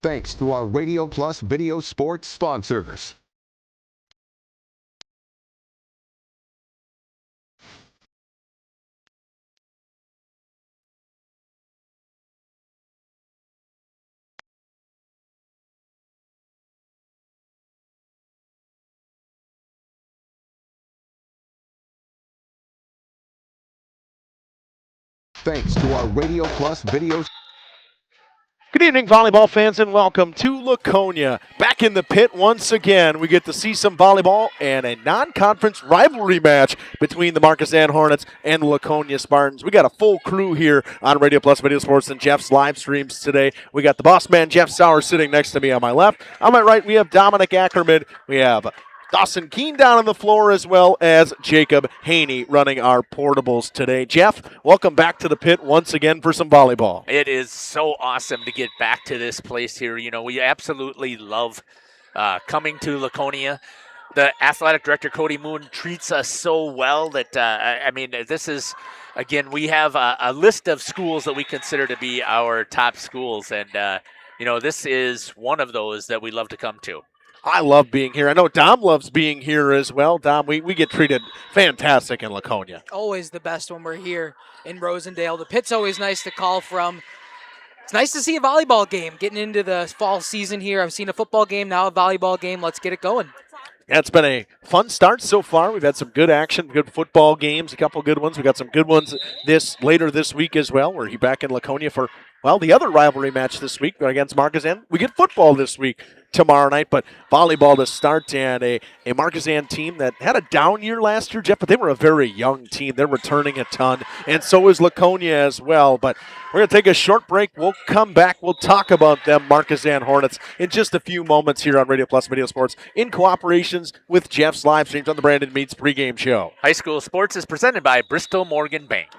Thanks to our Radio Plus video sports sponsors. Thanks to our Radio Plus video. Good evening, volleyball fans, and welcome to Laconia. Back in the pit once again, we get to see some volleyball and a non-conference rivalry match between the Markesan Hornets and the Laconia Spartans. We got a full crew here on Radio Plus Video Sports and Jeff's live streams today. We got the boss man, Jeff Sauer, sitting next to me on my left. On my right, we have Dominic Ackerman. We have Dawson Keene down on the floor, as well as Jacob Haney running our portables today. Jeff, welcome back to the pit once again for some volleyball. It is so awesome to get back to this place here. You know, we absolutely love coming to Laconia. The athletic director, Cody Moon, treats us so well that, I mean, this is, again, we have a list of schools that we consider to be our top schools. And, you know, this is one of those that we love to come to. I love being here. I know Dom loves being here as well. Dom, we get treated fantastic in Laconia. Always the best when we're here in Rosendale. The pit's always nice to call from. It's nice to see a volleyball game getting into the fall season here. I've seen a football game, now a volleyball game. Let's get it going. Yeah, it's been a fun start so far. We've had some good action, good football games, a couple good ones. We got some good ones later this week as well. We're back in Laconia for, well, the other rivalry match this week against Markesan. We get football this week tomorrow night, but volleyball to start, and a Markesan team that had a down year last year, Jeff, but they were a very young team. They're returning a ton, and so is Laconia as well. But we're going to take a short break. We'll come back. We'll talk about them, Markesan Hornets, in just a few moments here on Radio Plus Video Sports in cooperations with Jeff's live streams on the Brandon Meats pregame show. High School Sports is presented by Bristol Morgan Bank.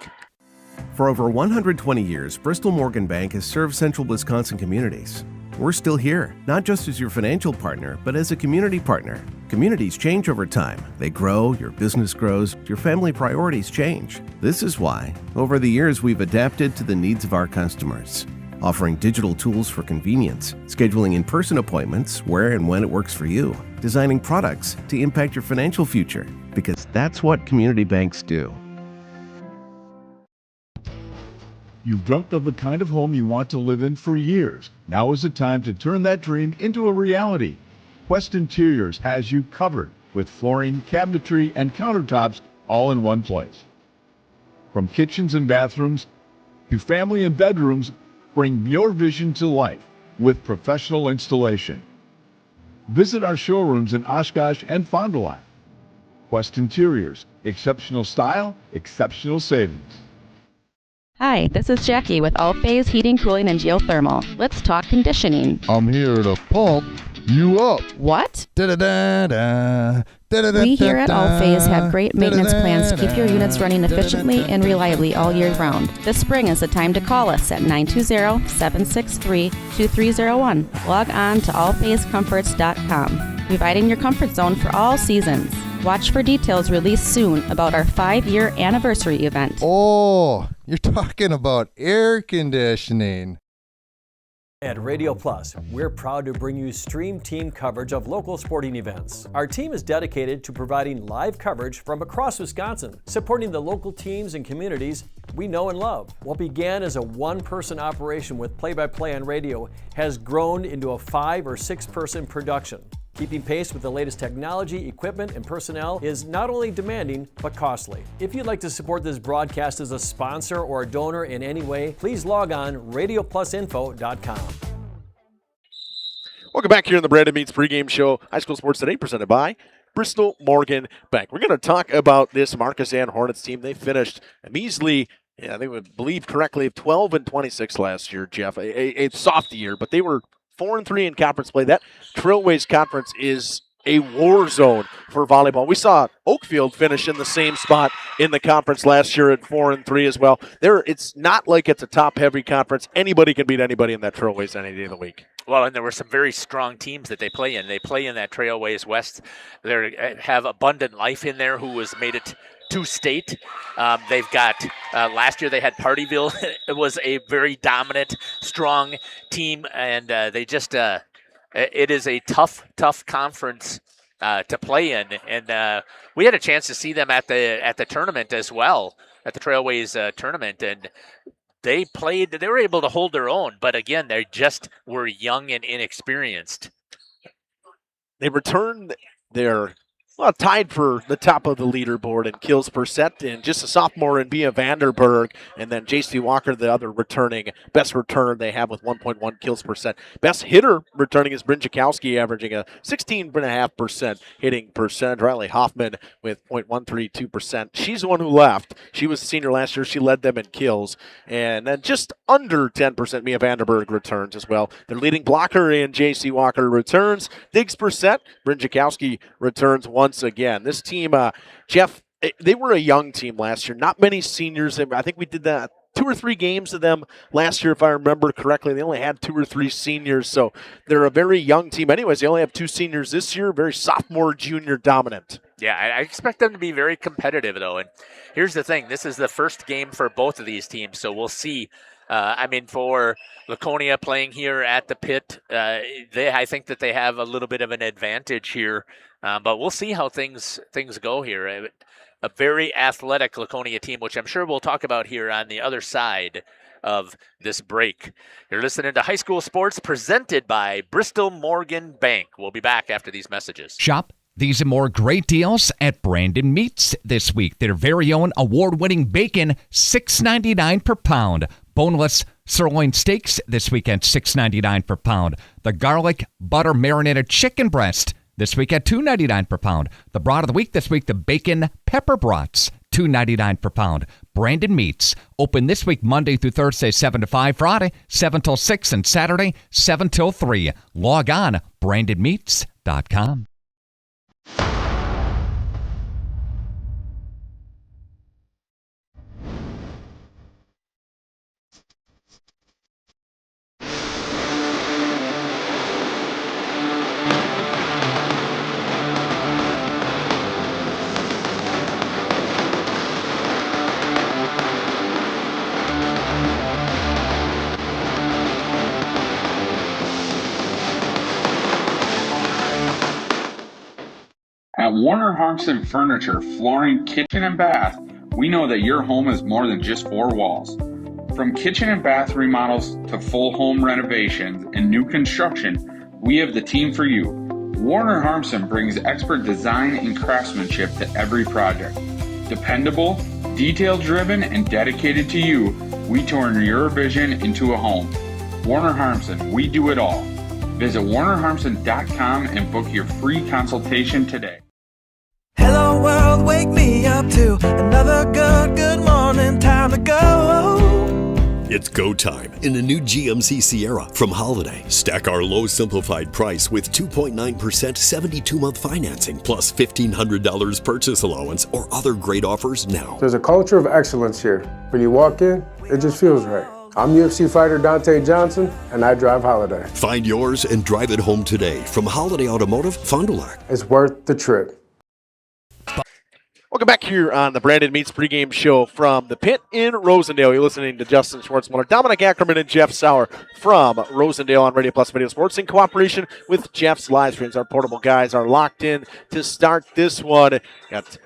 For over 120 years, Bristol Morgan Bank has served central Wisconsin communities. We're still here, not just as your financial partner, but as a community partner. Communities change over time. They grow, your business grows, your family priorities change. This is why, over the years, we've adapted to the needs of our customers, offering digital tools for convenience, scheduling in-person appointments where and when it works for you, designing products to impact your financial future, because that's what community banks do. You've dreamt of the kind of home you want to live in for years. Now is the time to turn that dream into a reality. Quest Interiors has you covered with flooring, cabinetry, and countertops all in one place. From kitchens and bathrooms to family and bedrooms, bring your vision to life with professional installation. Visit our showrooms in Oshkosh and Fond du Lac. Quest Interiors, exceptional style, exceptional savings. Hi, this is Jackie with All-Phase Heating, Cooling, and Geothermal. Let's talk conditioning. I'm here to pump you up. What? Da-da-da-da. We here at All-Phase have great maintenance plans to keep your units running efficiently and reliably all year round. This spring is the time to call us at 920-763-2301. Log on to allphasecomforts.com, providing your comfort zone for all seasons. Watch for details released soon about our 5-year anniversary event. Oh, you're talking about air conditioning. At Radio Plus, we're proud to bring you stream team coverage of local sporting events. Our team is dedicated to providing live coverage from across Wisconsin, supporting the local teams and communities we know and love. What began as a one-person operation with play-by-play on radio has grown into a 5- or 6-person production. Keeping pace with the latest technology, equipment, and personnel is not only demanding, but costly. If you'd like to support this broadcast as a sponsor or a donor in any way, please log on radioplusinfo.com. Welcome back here in the Brandon Meats pregame show. High School Sports Today presented by Bristol Morgan Bank. We're going to talk about this Markesan Hornets team. They finished a measly, they would believe correctly, 12-26 last year, Jeff. A soft year, but they were 4-3 in conference play. That Trailways Conference is a war zone for volleyball. We saw Oakfield finish in the same spot in the conference last year at 4-3 as well. It's not like it's a top-heavy conference. Anybody can beat anybody in that Trailways any day of the week. Well, and there were some very strong teams that they play in. They play in that Trailways West. They have Abundant Life in there, who has made it to state. They've got last year they had Partyville. It was a very dominant, strong team, and they just it is a tough conference to play in. And we had a chance to see them at the tournament as well, at the Trailways tournament, and they were able to hold their own, but again, they just were young and inexperienced. They returned their tied for the top of the leaderboard in kills per set, and just a sophomore in Bia Vanderberg, and then J.C. Walker, the other returning best return they have with 1.1 kills per set. Best hitter returning is Bryn Jakowski, averaging a 16.5% hitting percentage. Riley Hoffman with 0.132%. She's the one who left. She was a senior last year. She led them in kills, and then just under 10% Mia Vanderberg returns as well. Their leading blocker in J.C. Walker returns. Digs per set, Bryn Jakowski returns once again. This team, Jeff, they were a young team last year. Not many seniors. I think we did that 2 or 3 games of them last year, if I remember correctly. They only had 2 or 3 seniors, so they're a very young team. Anyways, they only have 2 seniors this year. Very sophomore, junior dominant. Yeah, I expect them to be very competitive, though. And here's the thing. This is the first game for both of these teams, so we'll see. For Laconia playing here at the pit, I think that they have a little bit of an advantage here, but we'll see how things go here. A very athletic Laconia team, which I'm sure we'll talk about here on the other side of this break. You're listening to High School Sports presented by Bristol Morgan Bank. We'll be back after these messages. Shop these and more great deals at Brandon Meats this week. Their very own award-winning bacon, $6.99 per pound. Boneless sirloin steaks this weekend, $6.99 per pound. The garlic butter marinated chicken breast this week at $2.99 per pound. The broth of the week this week, the bacon pepper brats, $2.99 per pound. Brandon Meats, open this week Monday through Thursday, 7 to 5, Friday, 7 till 6, and Saturday, 7 till 3. Log on, brandonmeats.com. At Warner Harmson Furniture, Flooring, Kitchen and Bath, we know that your home is more than just 4 walls. From kitchen and bath remodels to full home renovations and new construction, we have the team for you. Warner Harmson brings expert design and craftsmanship to every project. Dependable, detail-driven, and dedicated to you, we turn your vision into a home. Warner Harmson, we do it all. Visit warnerharmson.com and book your free consultation today. Hello world, wake me up to another good morning, time to go. It's go time in the new GMC Sierra from Holiday. Stack our low simplified price with 2.9% 72-month financing plus $1,500 purchase allowance or other great offers now. There's a culture of excellence here. When you walk in, it just feels right. I'm UFC fighter Dante Johnson, and I drive Holiday. Find yours and drive it home today from Holiday Automotive, Fond du Lac. It's worth the trip. Welcome back here on the Brandon Meats pregame show from the pit in Rosendale. You're listening to Justin Schwartzmuller, Dominic Ackerman, and Jeff Sauer from Rosendale on Radio Plus Video Sports in cooperation with Jeff's live streams. Our portable guys are locked in to start this one. Got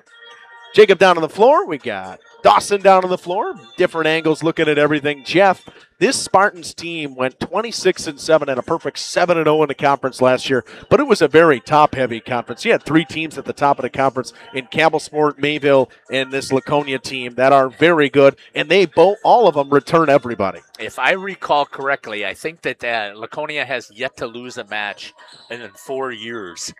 Jacob down on the floor. We got Dawson down on the floor. Different angles looking at everything. Jeff, this Spartans team went 26-7 and a perfect 7-0 in the conference last year, but it was a very top-heavy conference. You had 3 teams at the top of the conference in Campbellsport, Mayville, and this Laconia team that are very good, and all of them return everybody. If I recall correctly, I think that Laconia has yet to lose a match in 4 years.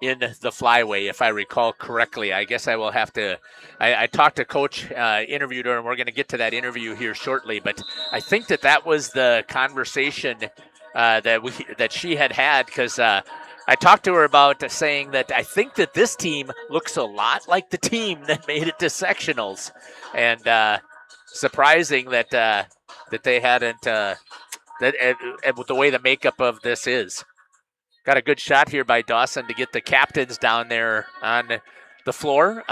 In the flyway, if I recall correctly. I guess I will have to. I talked to Coach, interviewed her, and we're going to get to that interview here shortly. But I think that was the conversation that she had because I talked to her about saying that I think that this team looks a lot like the team that made it to sectionals, and surprising that they hadn't with the way the makeup of this is. Got a good shot here by Dawson to get the captains down there on the floor.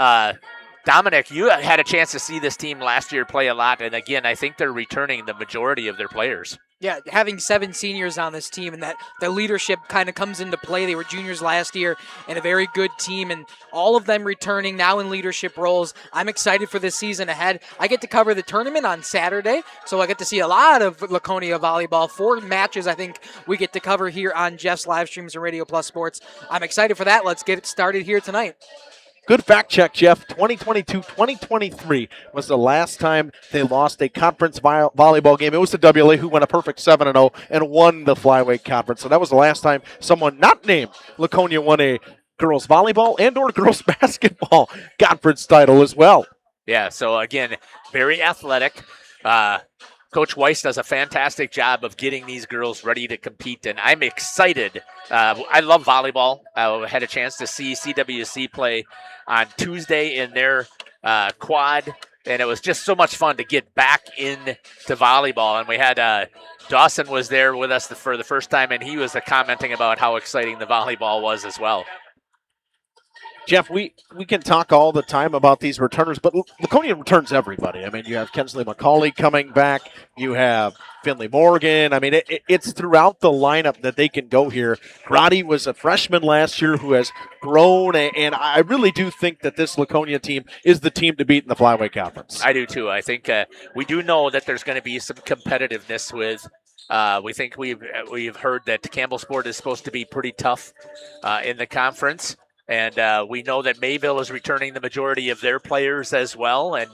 Dominic, you had a chance to see this team last year play a lot, and again, I think they're returning the majority of their players. Yeah, having 7 seniors on this team and that the leadership kind of comes into play. They were juniors last year and a very good team, and all of them returning now in leadership roles. I'm excited for this season ahead. I get to cover the tournament on Saturday, so I get to see a lot of Laconia volleyball. 4 matches I think we get to cover here on Jeff's live streams and Radio Plus Sports. I'm excited for that. Let's get it started here tonight. Good fact check, Jeff. 2022-2023 was the last time they lost a conference volleyball game. It was the WLA who went a perfect 7-0 and won the flyweight conference. So that was the last time someone not named Laconia won a girls volleyball and or girls basketball conference title as well. Yeah, so again, very athletic. Coach Weiss does a fantastic job of getting these girls ready to compete, and I'm excited. I love volleyball. I had a chance to see CWC play on Tuesday in their quad, and it was just so much fun to get back into volleyball. And we had Dawson was there with us for the first time, and he was commenting about how exciting the volleyball was as well. Jeff, we can talk all the time about these returners, but Laconia returns everybody. I mean, you have Kensley McCauley coming back. You have Finley Morgan. I mean, it's throughout the lineup that they can go here. Roddy was a freshman last year who has grown, and I really do think that this Laconia team is the team to beat in the flyweight conference. I do too. I think we do know that there's going to be some competitiveness with. We think we've heard that Campbellsport is supposed to be pretty tough in the conference. And we know that Mayville is returning the majority of their players as well. And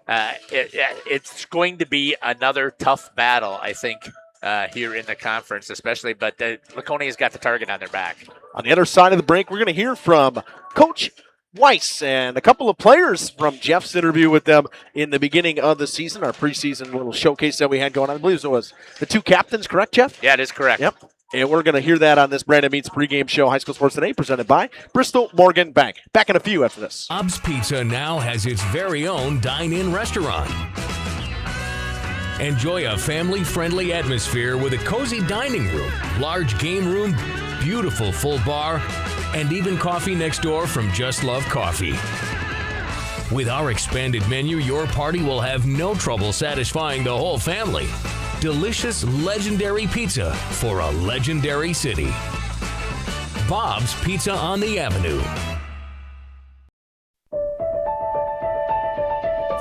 it's going to be another tough battle, I think, here in the conference especially. But Laconia's got the target on their back. On the other side of the break, we're going to hear from Coach Weiss and a couple of players from Jeff's interview with them in the beginning of the season, our preseason little showcase that we had going on. I believe it was the 2 captains, correct, Jeff? Yeah, it is correct. Yep. And we're going to hear that on this Brandon Meets pregame show, High School Sports Today, presented by Bristol Morgan Bank. Back in a few after this. Bob's Pizza now has its very own dine-in restaurant. Enjoy a family-friendly atmosphere with a cozy dining room, large game room, beautiful full bar, and even coffee next door from Just Love Coffee. With our expanded menu, your party will have no trouble satisfying the whole family. Delicious, legendary pizza for a legendary city. Bob's Pizza on the Avenue.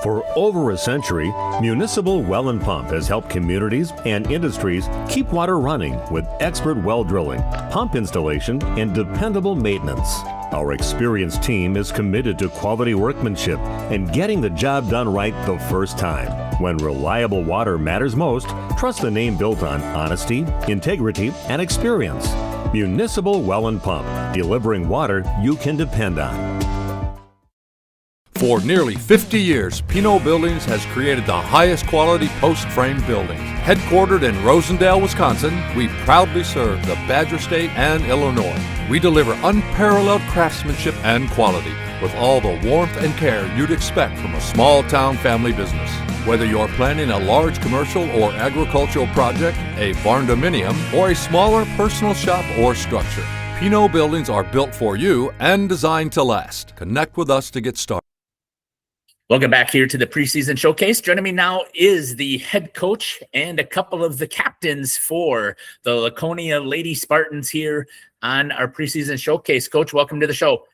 For over a century, Municipal Well and Pump has helped communities and industries keep water running with expert well drilling, pump installation, and dependable maintenance. Our experienced team is committed to quality workmanship and getting the job done right the first time. When reliable water matters most, trust the name built on honesty, integrity, and experience. Municipal Well and Pump, delivering water you can depend on. For nearly 50 years, Pinot Buildings has created the highest quality post-frame buildings. Headquartered in Rosendale, Wisconsin, we proudly serve the Badger State and Illinois. We deliver unparalleled craftsmanship and quality with all the warmth and care you'd expect from a small-town family business. Whether you're planning a large commercial or agricultural project, a barn-dominium, or a smaller personal shop or structure, Pinot Buildings are built for you and designed to last. Connect with us to get started. Welcome back here to the preseason showcase. Joining me now is the head coach and a couple of the captains for the Laconia Lady Spartans here on our preseason showcase. Coach, welcome to the show.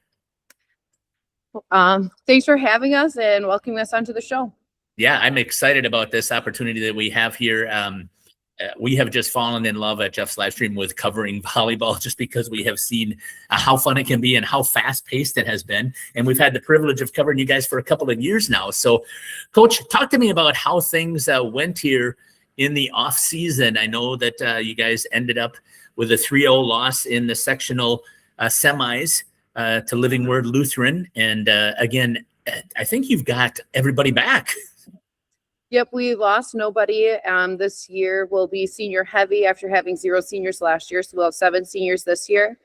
Thanks for having us and welcoming us onto the show. Yeah, I'm excited about this opportunity that we have here. We have just fallen in love at Jeff's live stream with covering volleyball just because we have seen how fun it can be and how fast paced it has been. And we've had the privilege of covering you guys for a couple of years now. So Coach, talk to me about how things went here in the off season. I know that you guys ended up with a 3-0 loss in the sectional semis to Living Word Lutheran. And again, I think you've got everybody back. Yep, we lost nobody. This year will be senior heavy after having 0 seniors last year. So we'll have 7 seniors this year.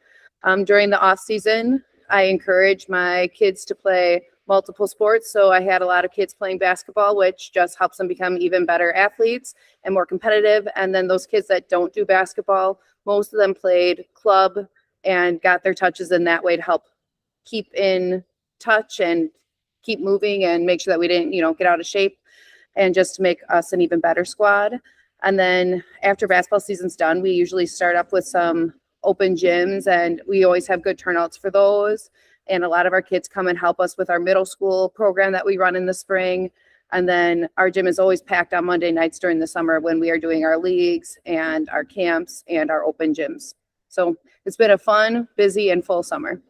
During the off season, I encourage my kids to play multiple sports. So I had a lot of kids playing basketball, which just helps them become even better athletes and more competitive. And then those kids that don't do basketball, most of them played club and got their touches in that way to help keep in touch and keep moving and make sure that we didn't, get out of shape, and just to make us an even better squad. And then after basketball season's done, we usually start up with some open gyms, and we always have good turnouts for those. And a lot of our kids come and help us with our middle school program that we run in the spring. And then our gym is always packed on Monday nights during the summer when we are doing our leagues and our camps and our open gyms. So it's been a fun, busy, and full summer.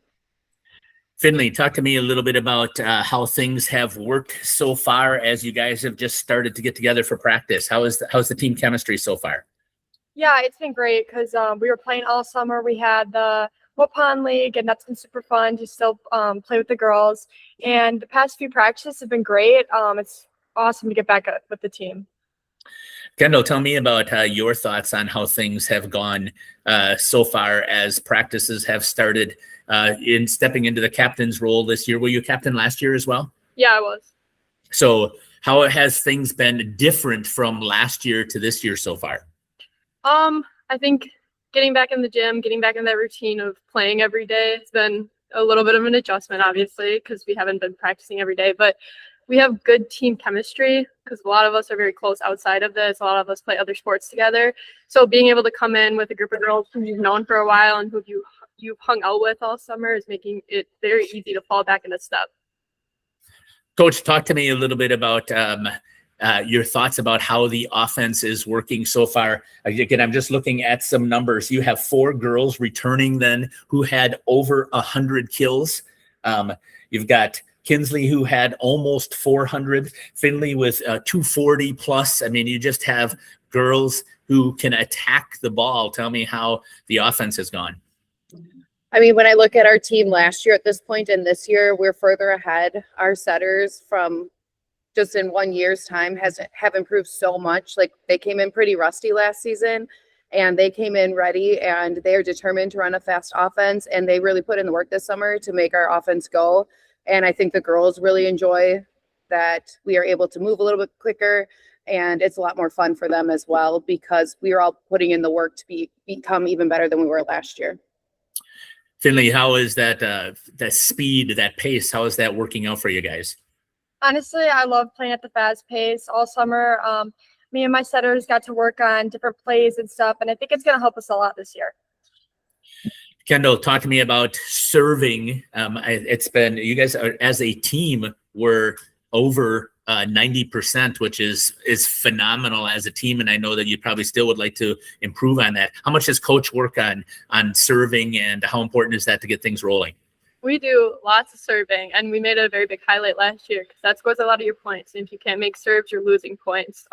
Finley, talk to me a little bit about how things have worked so far as you guys have just started to get together for practice. How's the team chemistry so far? Yeah, it's been great because we were playing all summer. We had the What Pond League, and that's been super fun to still play with the girls. And the past few practices have been great. It's awesome to get back with the team. Kendall, tell me about your thoughts on how things have gone so far as practices have started in stepping into the captain's role this year. Were you a captain last year as well? Yeah, I was. So how has things been different from last year to this year so far? I think getting back in the gym, getting back in that routine of playing every day has been a little bit of an adjustment, obviously, because we haven't been practicing every day. But we have good team chemistry because a lot of us are very close outside of this. A lot of us play other sports together. So being able to come in with a group of girls who you've known for a while and who you've hung out with all summer is making it very easy to fall back into step. Coach, talk to me a little bit about your thoughts about how the offense is working so far. Again, I'm just looking at some numbers. You have 4 girls returning then who had over 100 kills. You've got Kinsley, who had almost 400, Finley with 240 plus. I mean, you just have girls who can attack the ball. Tell me how the offense has gone. I mean, when I look at our team last year at this point and this year, we're further ahead. Our setters from just in 1 year's time have improved so much. Like, they came in pretty rusty last season, and they came in ready, and they are determined to run a fast offense, and they really put in the work this summer to make our offense go. And I think the girls really enjoy that we are able to move a little bit quicker, and it's a lot more fun for them as well because we are all putting in the work to become even better than we were last year. Finley, how is that speed, that pace, how is that working out for you guys? Honestly, I love playing at the fast pace all summer. Me and my setters got to work on different plays and stuff, and I think it's going to help us a lot this year. Kendall, talk to me about serving. It's been, you guys are, as a team, were over 90%, which is phenomenal as a team. And I know that you probably still would like to improve on that. How much does coach work on serving, and how important is that to get things rolling? We do lots of serving, and we made it a very big highlight last year because that scores a lot of your points. And if you can't make serves, you're losing points.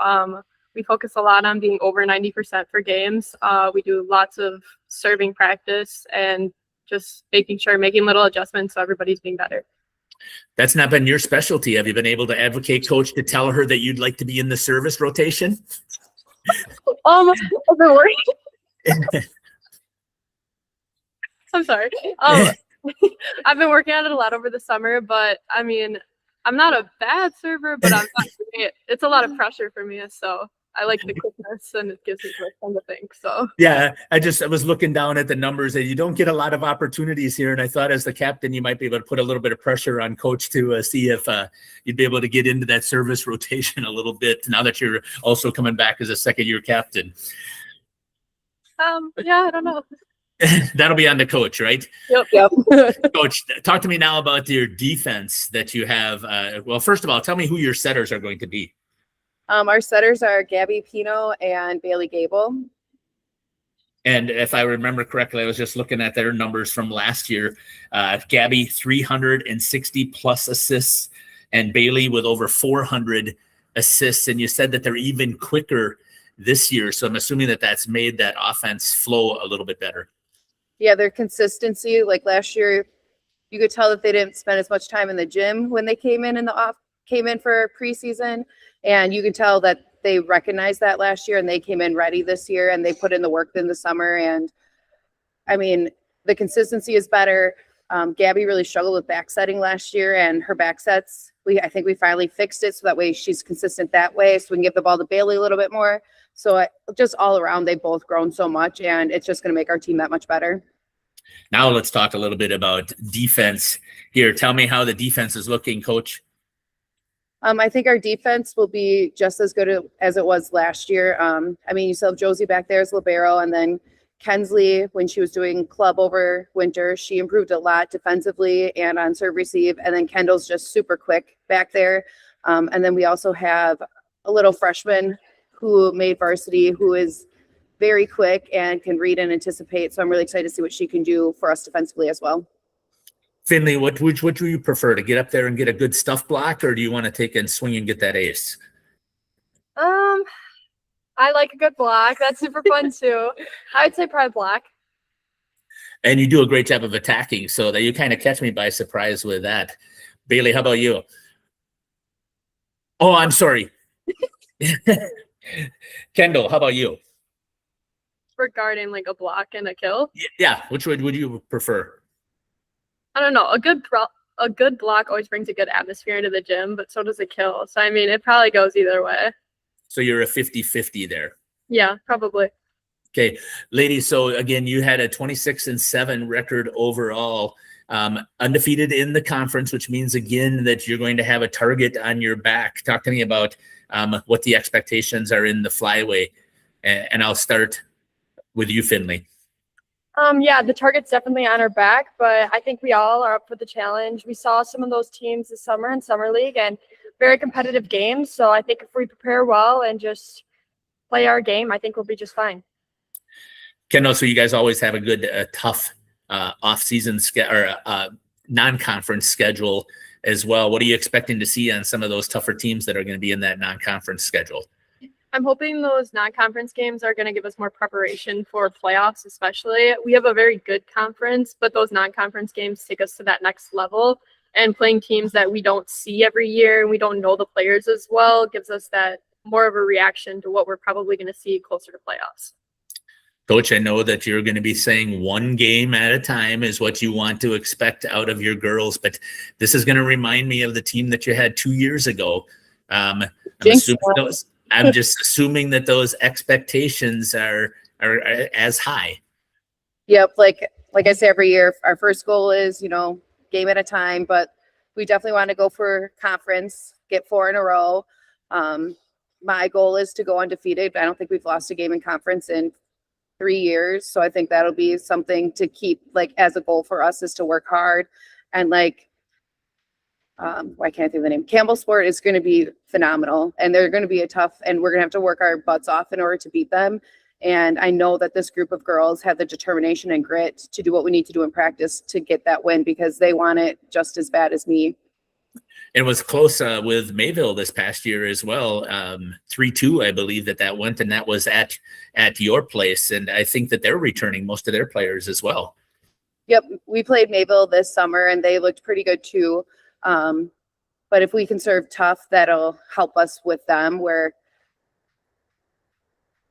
We focus a lot on being over 90% for games. We do lots of serving practice and just making little adjustments so everybody's being better. That's not been your specialty. Have you been able to advocate coach to tell her that you'd like to be in the service rotation? I've been working. I'm sorry. I've been working on it a lot over the summer, but I mean, I'm not a bad server, but I'm not. It's a lot of pressure for me, so I like the quickness, and it gives me fun to think. So yeah, I was looking down at the numbers, and you don't get a lot of opportunities here. And I thought, as the captain, you might be able to put a little bit of pressure on coach to see if you'd be able to get into that service rotation a little bit now that you're also coming back as a second-year captain. Yeah, I don't know. That'll be on the coach, right? Yep. Coach, talk to me now about your defense that you have. Well, first of all, tell me who your setters are going to be. Our setters are Gabby Pino and Bailey Gable. And if I remember correctly, I was just looking at their numbers from last year. Gabby, 360 plus assists, and Bailey with over 400 assists. And you said that they're even quicker this year. So I'm assuming that that's made that offense flow a little bit better. Yeah, their consistency, like last year, you could tell that they didn't spend as much time in the gym when they came in for preseason, and you could tell that they recognized that last year and they came in ready this year and they put in the work in the summer. And I mean, the consistency is better. Gabby really struggled with back setting last year, and her back sets, I think we finally fixed it so that way she's consistent that way, so we can give the ball to Bailey a little bit more. So just all around, they've both grown so much, and it's just going to make our team that much better. Now let's talk a little bit about defense here. Tell me how the defense is looking, Coach. I think our defense will be just as good as it was last year. I mean, you still have Josie back there as libero, and then Kensley, when she was doing club over winter, she improved a lot defensively and on serve receive. And then Kendall's just super quick back there. And then we also have a little freshman who made varsity, who is very quick and can read and anticipate. So I'm really excited to see what she can do for us defensively as well. Finley, which would you prefer, to get up there and get a good stuff block, or do you want to take and swing and get that ace? I like a good block. That's super fun too. I would say probably block. And you do a great job of attacking, so that you kind of catch me by surprise with that. Bailey, how about you? Oh, I'm sorry. Kendall, how about you? Regarding like a block and a kill? Yeah, which would you prefer? I don't know. A good block always brings a good atmosphere into the gym, but so does a kill. So, I mean, it probably goes either way. So you're a 50-50 there. Yeah, probably. Okay, ladies, so again, you had a 26-7 record overall, undefeated in the conference, which means, again, that you're going to have a target on your back. Talk to me about what the expectations are in the flyway, and I'll start with you, Finley. Yeah, the target's definitely on our back, but I think we all are up for the challenge. We saw some of those teams this summer in Summer League, and very competitive games. So I think if we prepare well and just play our game, I think we'll be just fine. Kendall, so you guys always have a good, tough off-season non-conference schedule as well. What are you expecting to see on some of those tougher teams that are going to be in that non-conference schedule? I'm hoping those non-conference games are going to give us more preparation for playoffs, especially. We have a very good conference, but those non-conference games take us to that next level. And playing teams that we don't see every year and we don't know the players as well gives us that more of a reaction to what we're probably going to see closer to playoffs. Coach, I know that you're going to be saying one game at a time is what you want to expect out of your girls, but this is going to remind me of the team that you had 2 years ago. I'm just assuming that those expectations are as high. Yep, like I say every year, our first goal is, game at a time, but we definitely want to go for conference, get 4 in a row. My goal is to go undefeated. I don't think we've lost a game in conference in 3 years. So I think that'll be something to keep as a goal for us, is to work hard. And why can't I think of the name? Campbell Sport is going to be phenomenal, and they're going to be and we're going to have to work our butts off in order to beat them. And I know that this group of girls have the determination and grit to do what we need to do in practice to get that win, because they want it just as bad as me. It was close with Mayville this past year as well. 3-2, I believe that went, and that was at your place. And I think that they're returning most of their players as well. Yep, we played Mayville this summer, and they looked pretty good too. But if we can serve tough, that'll help us with them, where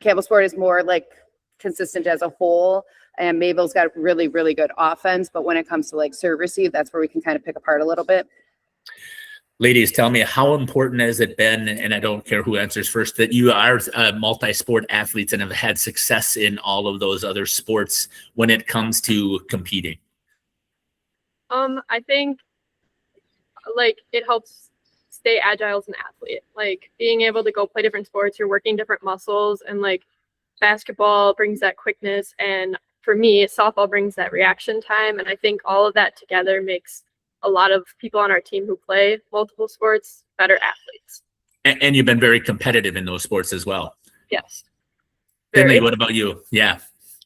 Campbell Sport is more consistent as a whole, and Mayville's got really, really good offense. But when it comes to serve receive, that's where we can kind of pick apart a little bit. Ladies, tell me, how important has it been, and I don't care who answers first, that you are multi-sport athletes and have had success in all of those other sports when it comes to competing? I think it helps stay agile as an athlete. Being able to go play different sports, you're working different muscles, and basketball brings that quickness, and for me, softball brings that reaction time. And I think all of that together makes a lot of people on our team who play multiple sports better athletes. And you've been very competitive in those sports as well. Yes. Finley, what about you? Yeah.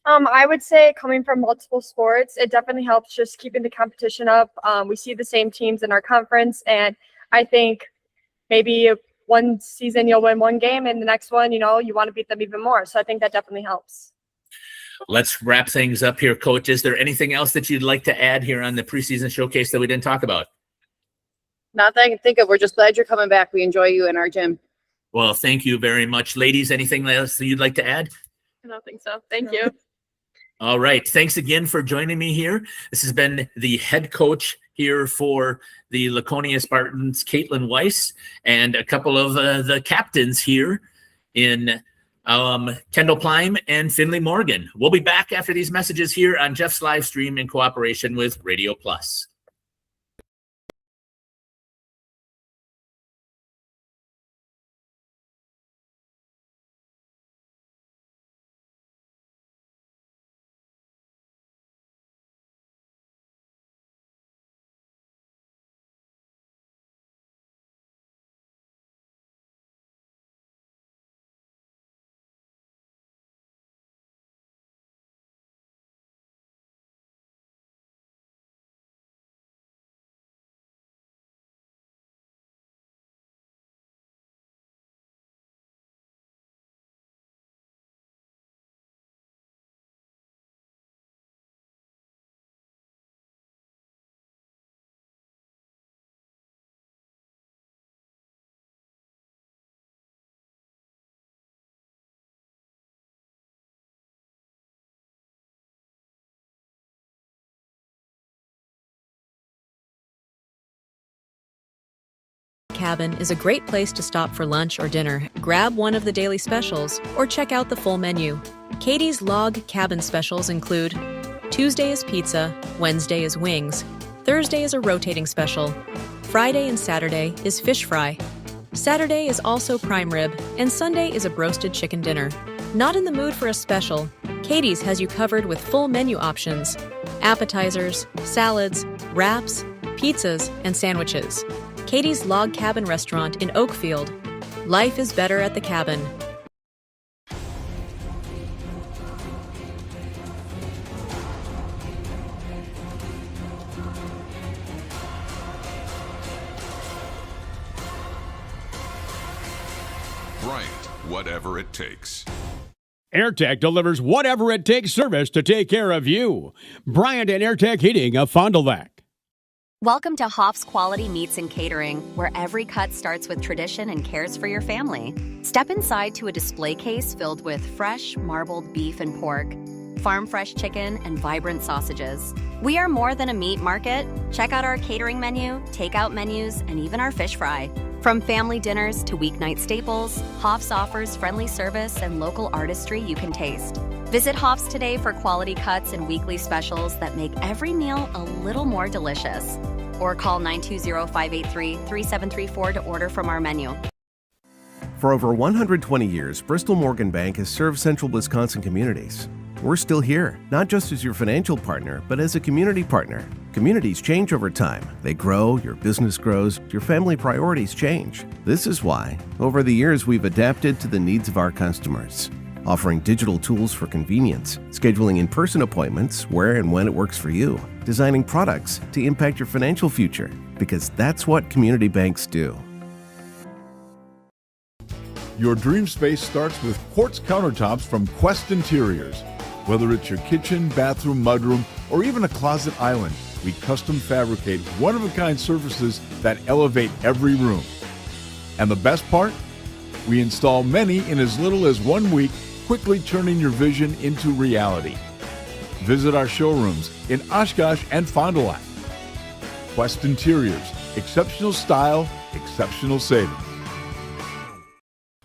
I would say, coming from multiple sports, it definitely helps just keeping the competition up. We see the same teams in our conference, and I think maybe one season you'll win one game, and the next one, you want to beat them even more. So I think that definitely helps. Let's wrap things up here, Coach. Is there anything else that you'd like to add here on the preseason showcase that we didn't talk about? Not that I can think of. We're just glad you're coming back. We enjoy you in our gym. Well, thank you very much. Ladies, anything else that you'd like to add? I don't think so. Thank you. All right. Thanks again for joining me here. This has been the head coach here for the Laconia Spartans, Caitlin Weiss, and a couple of the captains here in Kendall Plime and Finley Morgan. We'll be back after these messages here on Jeff's live stream in cooperation with Radio Plus. Cabin is a great place to stop for lunch or dinner, grab one of the daily specials, or check out the full menu. Katie's Log Cabin specials include Tuesday is pizza, Wednesday is wings, Thursday is a rotating special, Friday and Saturday is fish fry, Saturday is also prime rib, and Sunday is a broasted chicken dinner. Not in the mood for a special? Katie's has you covered with full menu options, appetizers, salads, wraps, pizzas, and sandwiches. Katie's Log Cabin Restaurant in Oakfield. Life is better at the cabin. Right, whatever it takes. AirTech delivers whatever it takes service to take care of you. Bryant and AirTech Heating of Fond du Lac. Welcome to Hoff's Quality Meats and Catering, where every cut starts with tradition and cares for your family. Step inside to a display case filled with fresh, marbled beef and pork, farm-fresh chicken, and vibrant sausages. We are more than a meat market. Check out our catering menu, takeout menus, and even our fish fry. From family dinners to weeknight staples, Hoff's offers friendly service and local artistry you can taste. Visit Hoff's today for quality cuts and weekly specials that make every meal a little more delicious. Or call 920-583-3734 to order from our menu. For over 120 years, Bristol Morgan Bank has served central Wisconsin communities. We're still here, not just as your financial partner, but as a community partner. Communities change over time. They grow, your business grows, your family priorities change. This is why, over the years, we've adapted to the needs of our customers, offering digital tools for convenience, scheduling in-person appointments where and when it works for you, designing products to impact your financial future, because that's what community banks do. Your dream space starts with quartz countertops from Quest Interiors. Whether it's your kitchen, bathroom, mudroom, or even a closet island, we custom fabricate one-of-a-kind surfaces that elevate every room. And the best part? We install many in as little as 1 week, quickly turning your vision into reality. Visit our showrooms in Oshkosh and Fond du Lac. Quest Interiors, exceptional style, exceptional savings.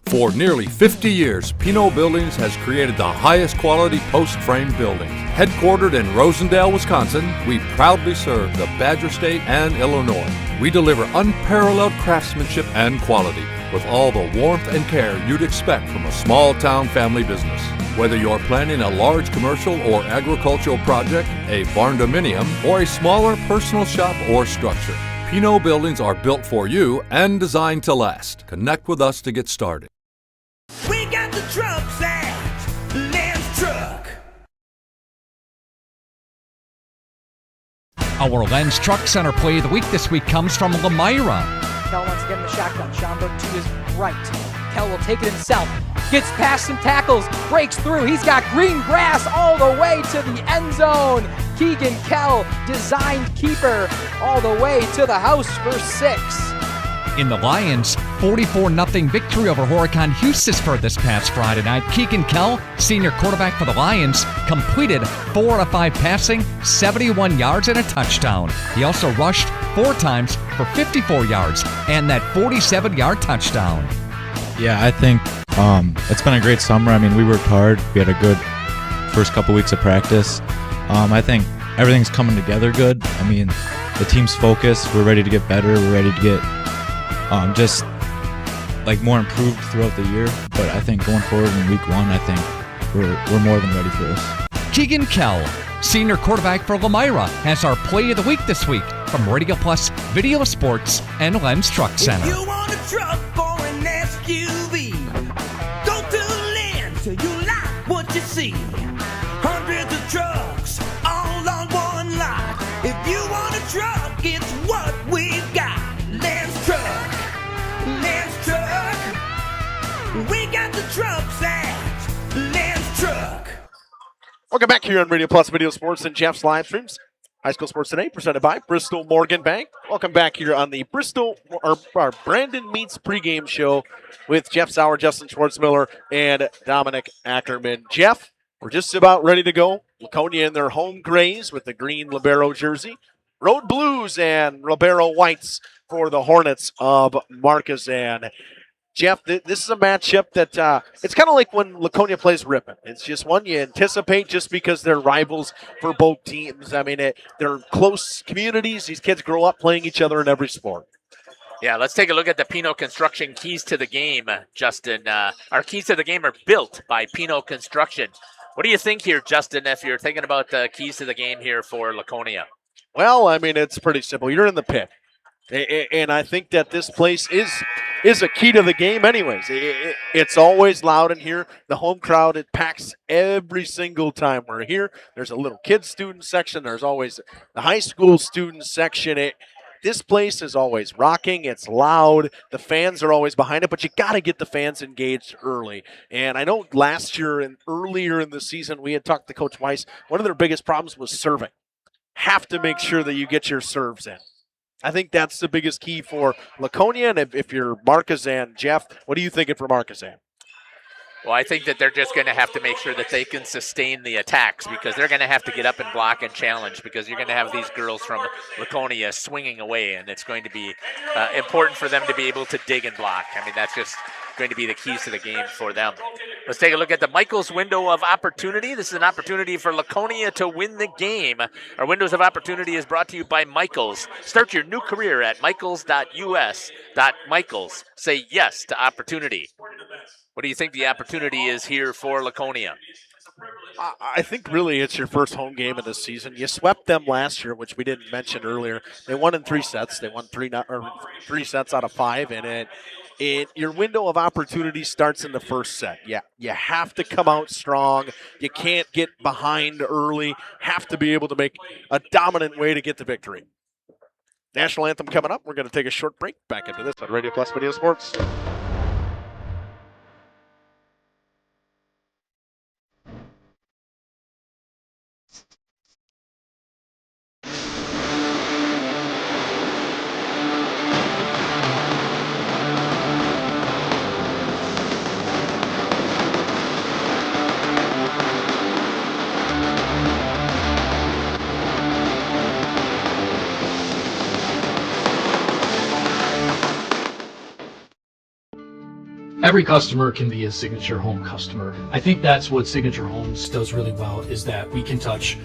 For nearly 50 years, Pinot Buildings has created the highest quality post-frame buildings. Headquartered in Rosendale, Wisconsin, we proudly serve the Badger State and Illinois. We deliver unparalleled craftsmanship and quality with all the warmth and care you'd expect from a small-town family business. Whether you're planning a large commercial or agricultural project, a barn-dominium, or a smaller personal shop or structure, Pinot Buildings are built for you and designed to last. Connect with us to get started. We got the trucks at Lance Truck. Our Lens Truck Center play of the week this week comes from Lamira. Kell once again in the shotgun. Schomburg to his right. Kell will take it himself. Gets past some tackles. Breaks through. He's got green grass all the way to the end zone. Keegan Kell, designed keeper, all the way to the house for 6. In the Lions' 44-0 victory over Horicon Hughesford this past Friday night, Keegan Kell, senior quarterback for the Lions, completed 4 out of 5 passing, 71 yards and a touchdown. He also rushed 4 times for 54 yards and that 47-yard touchdown. Yeah, I think it's been a great summer. I mean, we worked hard. We had a good first couple weeks of practice. I think everything's coming together good. I mean, the team's focused. We're ready to get better. We're ready to get just like more improved throughout the year. But I think going forward in week 1, I think we're more than ready for this. Keegan Kell, senior quarterback for Lamira, has our play of the week this week from Radio Plus, Video Sports, and Lens Truck Center. If you want a truck or an SUV, go to Lens till you like what you see. Hundreds of trucks all on one lot. If you want a truck, it's what we've got. Lens Truck. Lens Truck. We got the trucks at Lens Truck. Welcome back here on Radio Plus Video Sports and Jeff's live streams. High School Sports Today, presented by Bristol Morgan Bank. Welcome back here on the our Brandon Meets pregame show with Jeff Sauer, Justin Schwartzmiller, and Dominic Ackerman. Jeff, we're just about ready to go. Laconia in their home grays with the green libero jersey. Road Blues and Ribeiro Whites for the Hornets of Markesan. Jeff, this is a matchup that it's kind of like when Laconia plays Ripon. It's just one you anticipate just because they're rivals for both teams. I mean, they're close communities. These kids grow up playing each other in every sport. Yeah, let's take a look at the Pino Construction keys to the game, Justin. Our keys to the game are built by Pino Construction. What do you think here, Justin, if you're thinking about the keys to the game here for Laconia? Well, I mean, it's pretty simple. You're in the pit. And I think that this place is a key to the game anyways. It's always loud in here. The home crowd, it packs every single time we're here. There's a little kids student section. There's always the high school student section. This place is always rocking. It's loud. The fans are always behind it, but you got to get the fans engaged early. And I know last year and earlier in the season, we had talked to Coach Weiss. One of their biggest problems was serving. Have to make sure that you get your serves in. I think that's the biggest key for Laconia. And if you're Markesan, Jeff, what are you thinking for Markesan? Well, I think that they're just going to have to make sure that they can sustain the attacks because they're going to have to get up and block and challenge because you're going to have these girls from Laconia swinging away, and it's going to be important for them to be able to dig and block. I mean, that's just going to be the keys to the game for them. Let's take a look at the Michaels window of opportunity. This is an opportunity for Laconia to win the game. Our windows of opportunity is brought to you by Michaels. Start your new career at michaels.us.michaels. Say yes to opportunity. What do you think the opportunity is here for Laconia? I think really it's your first home game of the season. You swept them last year, which we didn't mention earlier. They won in 3 sets. They won 3 sets out of 5, and your window of opportunity starts in the first set. Yeah, you have to come out strong. You can't get behind early. Have to be able to make a dominant way to get the victory. National anthem coming up. We're going to take a short break. Back into this on Radio Plus Video Sports. Every customer can be a Signature Home customer. I think that's what Signature Homes does really well, is that we can touch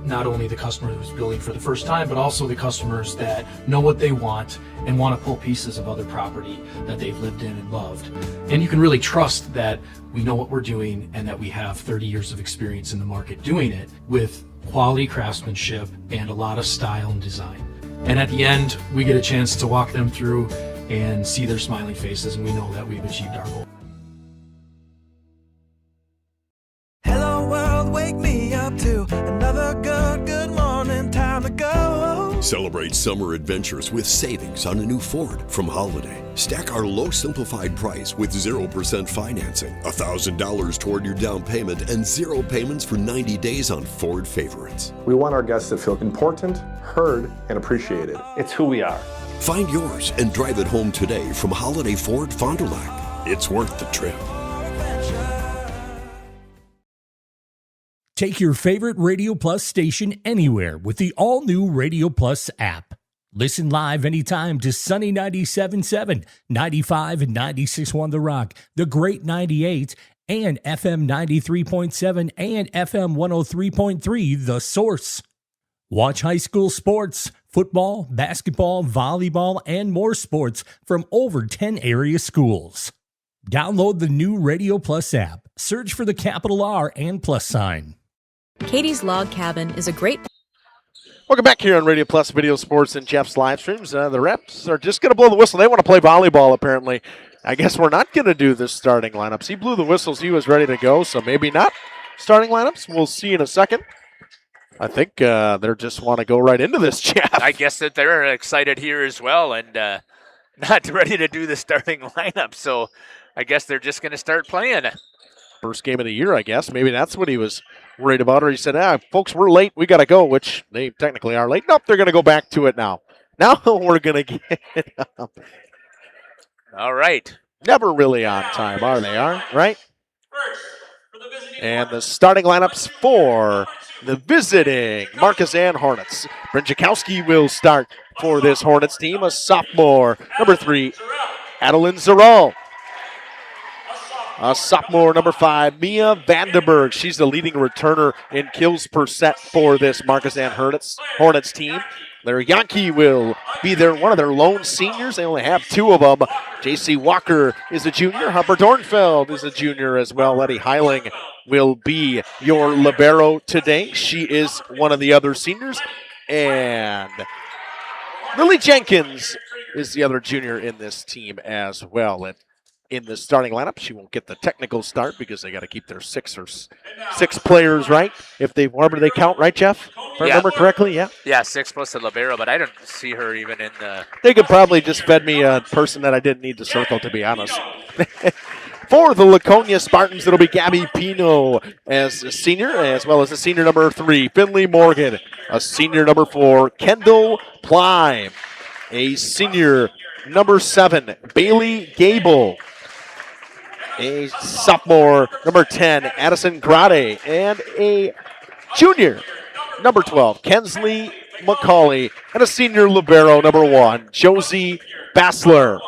not only the customer who's building for the first time, but also the customers that know what they want and want to pull pieces of other property that they've lived in and loved. And you can really trust that we know what we're doing and that we have 30 years of experience in the market doing it with quality craftsmanship and a lot of style and design. And at the end, we get a chance to walk them through and see their smiling faces, and we know that we've achieved our goal. Hello world, wake me up to another good morning, time to go. Celebrate summer adventures with savings on a new Ford from Holiday. Stack our low simplified price with 0% financing, $1,000 toward your down payment, and 0 payments for 90 days on Ford favorites. We want our guests to feel important, heard, and appreciated. It's who we are. Find yours and drive it home today from Holiday Ford Fond du Lac. It's worth the trip. Take your favorite Radio Plus station anywhere with the all-new Radio Plus app. Listen live anytime to Sunny 97.7, 95 and 96.1 The Rock, The Great 98, and FM 93.7 and FM 103.3 The Source. Watch high school sports, football, basketball, volleyball, and more sports from over 10 area schools. Download the new Radio Plus app. Search for the capital R and plus sign. Katie's Log Cabin is a great... Welcome back here on Radio Plus Video Sports and Jeff's live streams. The reps are just going to blow the whistle. They want to play volleyball, apparently. I guess we're not going to do the starting lineups. He blew the whistles. He was ready to go, so maybe not starting lineups. We'll see in a second. I think they just want to go right into this, Jeff. I guess that they're excited here as well and not ready to do the starting lineup, so I guess they're just going to start playing. First game of the year, I guess. Maybe that's what he was worried about, or he said, folks, we're late. We got to go, which they technically are late. Nope, they're going to go back to it now. Now we're going to get it up. All right. Never really on time, are they? Right? And the starting lineups for the visiting Markesan Hornets. Brinjakowski will start for this Hornets team, a sophomore, number 3, Adeline Zaral. A sophomore, number 5, Mia Vandenberg. She's the leading returner in kills per set for this Markesan Hornets team. Their Yankee will be one of their lone seniors. They only have 2 of them. J.C. Walker is a junior. Harper Dornfeld is a junior as well. Letty Heiling will be your libero today. She is one of the other seniors. And Lily Jenkins is the other junior in this team as well. And in the starting lineup, she won't get the technical start because they got to keep their 6 players, right? If they, whatever they count, right, Jeff? If I remember correctly, yeah. Yeah, 6 plus the libero, but I don't see her even in the. They could probably just fed me a person that I didn't need to circle, to be honest. For the Laconia Spartans, it'll be Gabby Pino as a senior, as well as a senior number 3, Finley Morgan, a senior number 4, Kendall Plyme, a senior number 7, Bailey Gable, a sophomore number 10, Addison Grade, and a junior number 12, Kensley McCauley, and a senior libero number 1, Josie Bassler.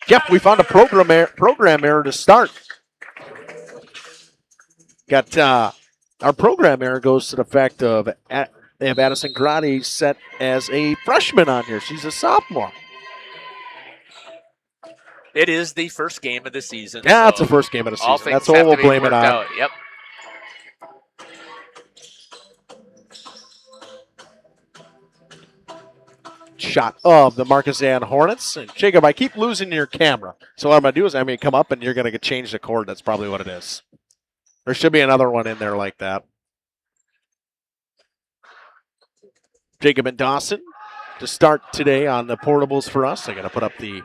Jeff, we found a program error to start. Got our program error goes to the fact of they have Addison Grade set as a freshman on here. She's a sophomore. It is the first game of the season. Yeah, it's the first game of the season. That's all we'll blame it on. Out. Yep. Shot of the Markesan Hornets. And Jacob, I keep losing your camera. So what I'm going to do is I'm going to come up and you're going to change the cord. That's probably what it is. There should be another one in there like that. Jacob and Dawson to start today on the portables for us. I got to put up the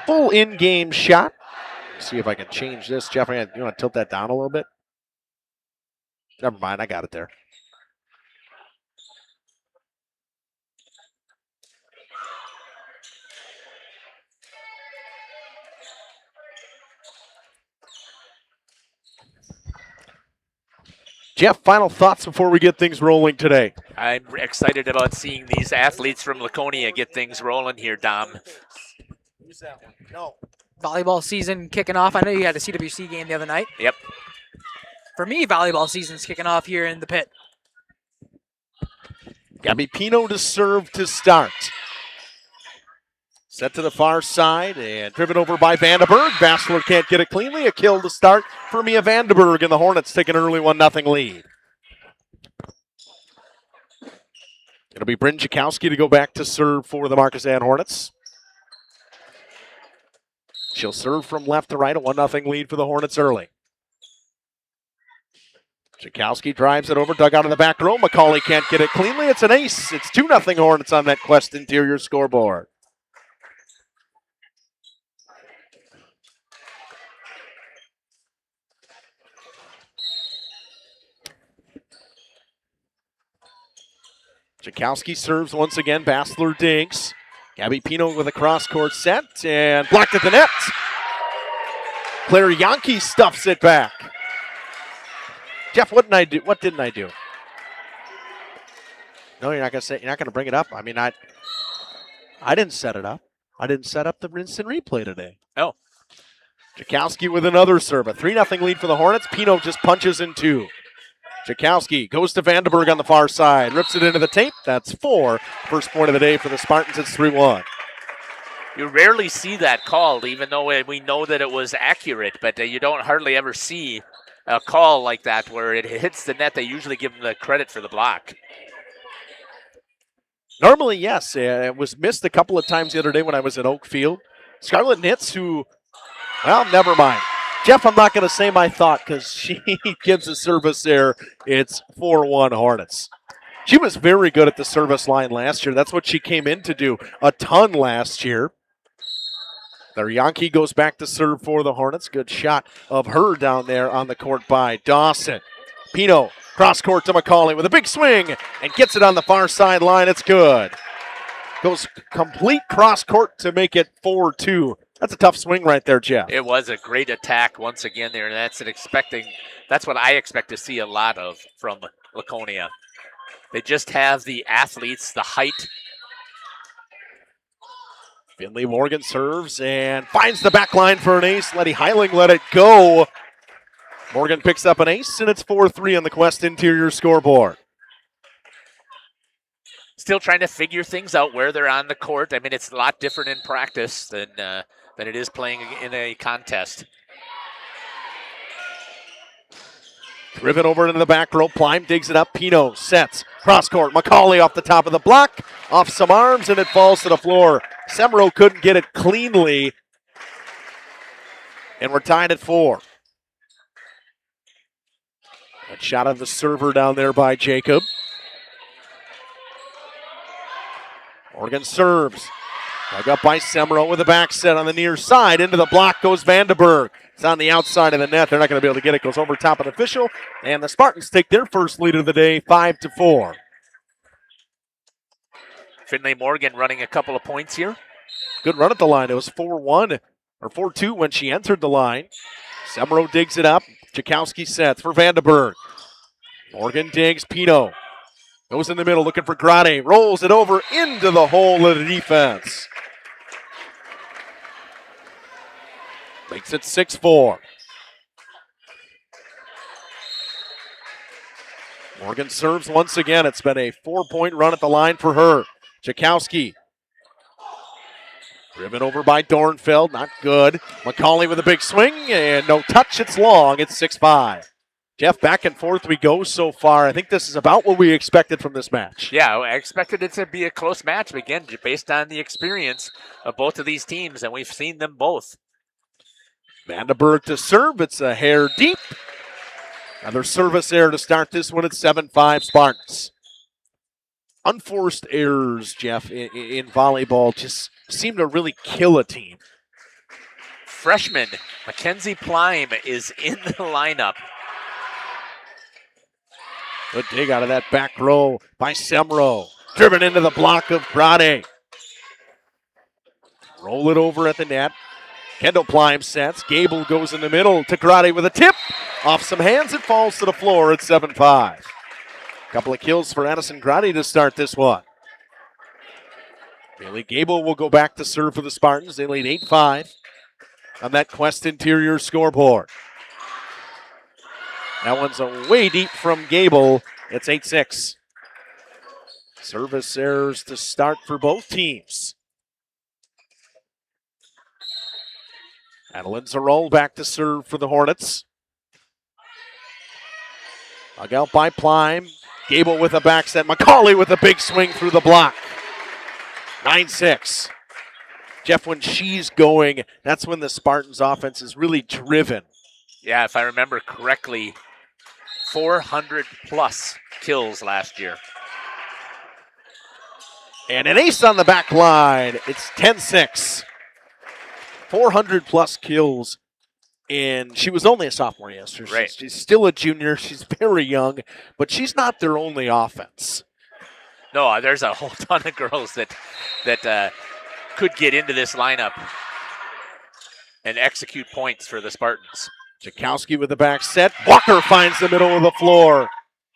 full in-game shot. See if I can change this. Jeff, you want to tilt that down a little bit? Never mind, I got it there. Jeff, final thoughts before we get things rolling today. I'm excited about seeing these athletes from Laconia get things rolling here, Dom. Use that one. No. Volleyball season kicking off. I know you had a CWC game the other night. Yep. For me, volleyball season's kicking off here in the pit. Gabby Pino to serve to start. Set to the far side and driven over by Vandenberg. Bassler can't get it cleanly. A kill to start for Mia Vandenberg, and the Hornets take an early 1-0 lead. It'll be Bryn Jakowski to go back to serve for the Markesan Hornets. She'll serve from left to right, a 1-0 lead for the Hornets early. Jakowski drives it over, dug out in the back row. McCauley can't get it cleanly. It's an ace. It's 2-0 Hornets on that Quest Interior scoreboard. Jakowski serves once again. Bassler digs. Gabby Pino with a cross-court set and blocked at the net. Claire Yankee stuffs it back. Jeff, what didn't I do? What didn't I do? No, you're not gonna bring it up. I mean, I didn't set it up. I didn't set up the instant replay today. Oh. Jakowski with another serve. A 3-0 lead for the Hornets. Pino just punches in 2. Jakowski goes to Vandenberg on the far side. Rips it into the tape. That's 4. First point of the day for the Spartans. It's 3-1. You rarely see that called, even though we know that it was accurate, but you don't hardly ever see a call like that where it hits the net. They usually give them the credit for the block. Normally, yes. It was missed a couple of times the other day when I was at Oak Field. Scarlett Nitz, who, well, never mind. Jeff, I'm not going to say my thought because she gives a service there. It's 4-1 Hornets. She was very good at the service line last year. That's what she came in to do a ton last year. Their Yankee goes back to serve for the Hornets. Good shot of her down there on the court by Dawson. Pino, cross court to McCauley with a big swing and gets it on the far sideline. It's good. Goes complete cross court to make it 4-2 That's a tough swing right there, Jeff. It was a great attack once again there, and that's what I expect to see a lot of from Laconia. They just have the athletes, the height. Finley Morgan serves and finds the back line for an ace. Letty Heiling let it go. Morgan picks up an ace, and it's 4-3 on the Quest Interior scoreboard. Still trying to figure things out where they're on the court. I mean, it's a lot different in practice than it is playing in a contest. Driven over into the back row. Plime digs it up. Pino sets. Cross court. McCauley off the top of the block. Off some arms, and it falls to the floor. Semro couldn't get it cleanly. And we're tied at 4. A shot of the server down there by Jacob. Morgan serves. Dug up by Semro with a back set on the near side. Into the block goes Vandenberg. It's on the outside of the net. They're not going to be able to get it. Goes over top of the official. And the Spartans take their first lead of the day, 5-4. Finley Morgan running a couple of points here. Good run at the line. It was 4-1 or 4-2 when she entered the line. Semro digs it up. Jakowski sets for Vandenberg. Morgan digs. Pino goes in the middle looking for Grade. Rolls it over into the hole of the defense. Makes it 6-4. Morgan serves once again. It's been a 4-point run at the line for her. Jakowski. Driven over by Dornfeld. Not good. McCauley with a big swing and no touch. It's long. It's 6-5. Jeff, back and forth we go so far. I think this is about what we expected from this match. Yeah, I expected it to be a close match, again, based on the experience of both of these teams, and we've seen them both. Vandenberg to serve. It's a hair deep. Another service error to start this one at 7-5 Spartans. Unforced errors, Jeff, in volleyball just seem to really kill a team. Freshman Mackenzie Plime is in the lineup. Good dig out of that back row by Semro. Driven into the block of Grade. Roll it over at the net. Kendall Plime sets. Gable goes in the middle to Grade with a tip. Off some hands, it falls to the floor at 7-5. Couple of kills for Addison Grade to start this one. Bailey Gable will go back to serve for the Spartans. They lead 8-5 on that Quest Interior scoreboard. That one's way deep from Gable. It's 8-6. Service errors to start for both teams. Adeline Zarol back to serve for the Hornets. Dug out by Plime. Gable with a back set. McCauley with a big swing through the block. 9-6. Jeff, when she's going, that's when the Spartans offense is really driven. Yeah, if I remember correctly, 400 plus kills last year. And an ace on the back line. It's 10-6. 400 plus kills. And she was only a sophomore yesterday. Right. She's still a junior. She's very young, but she's not their only offense. No, there's a whole ton of girls that could get into this lineup and execute points for the Spartans. Jakowski with the back set. Walker finds the middle of the floor.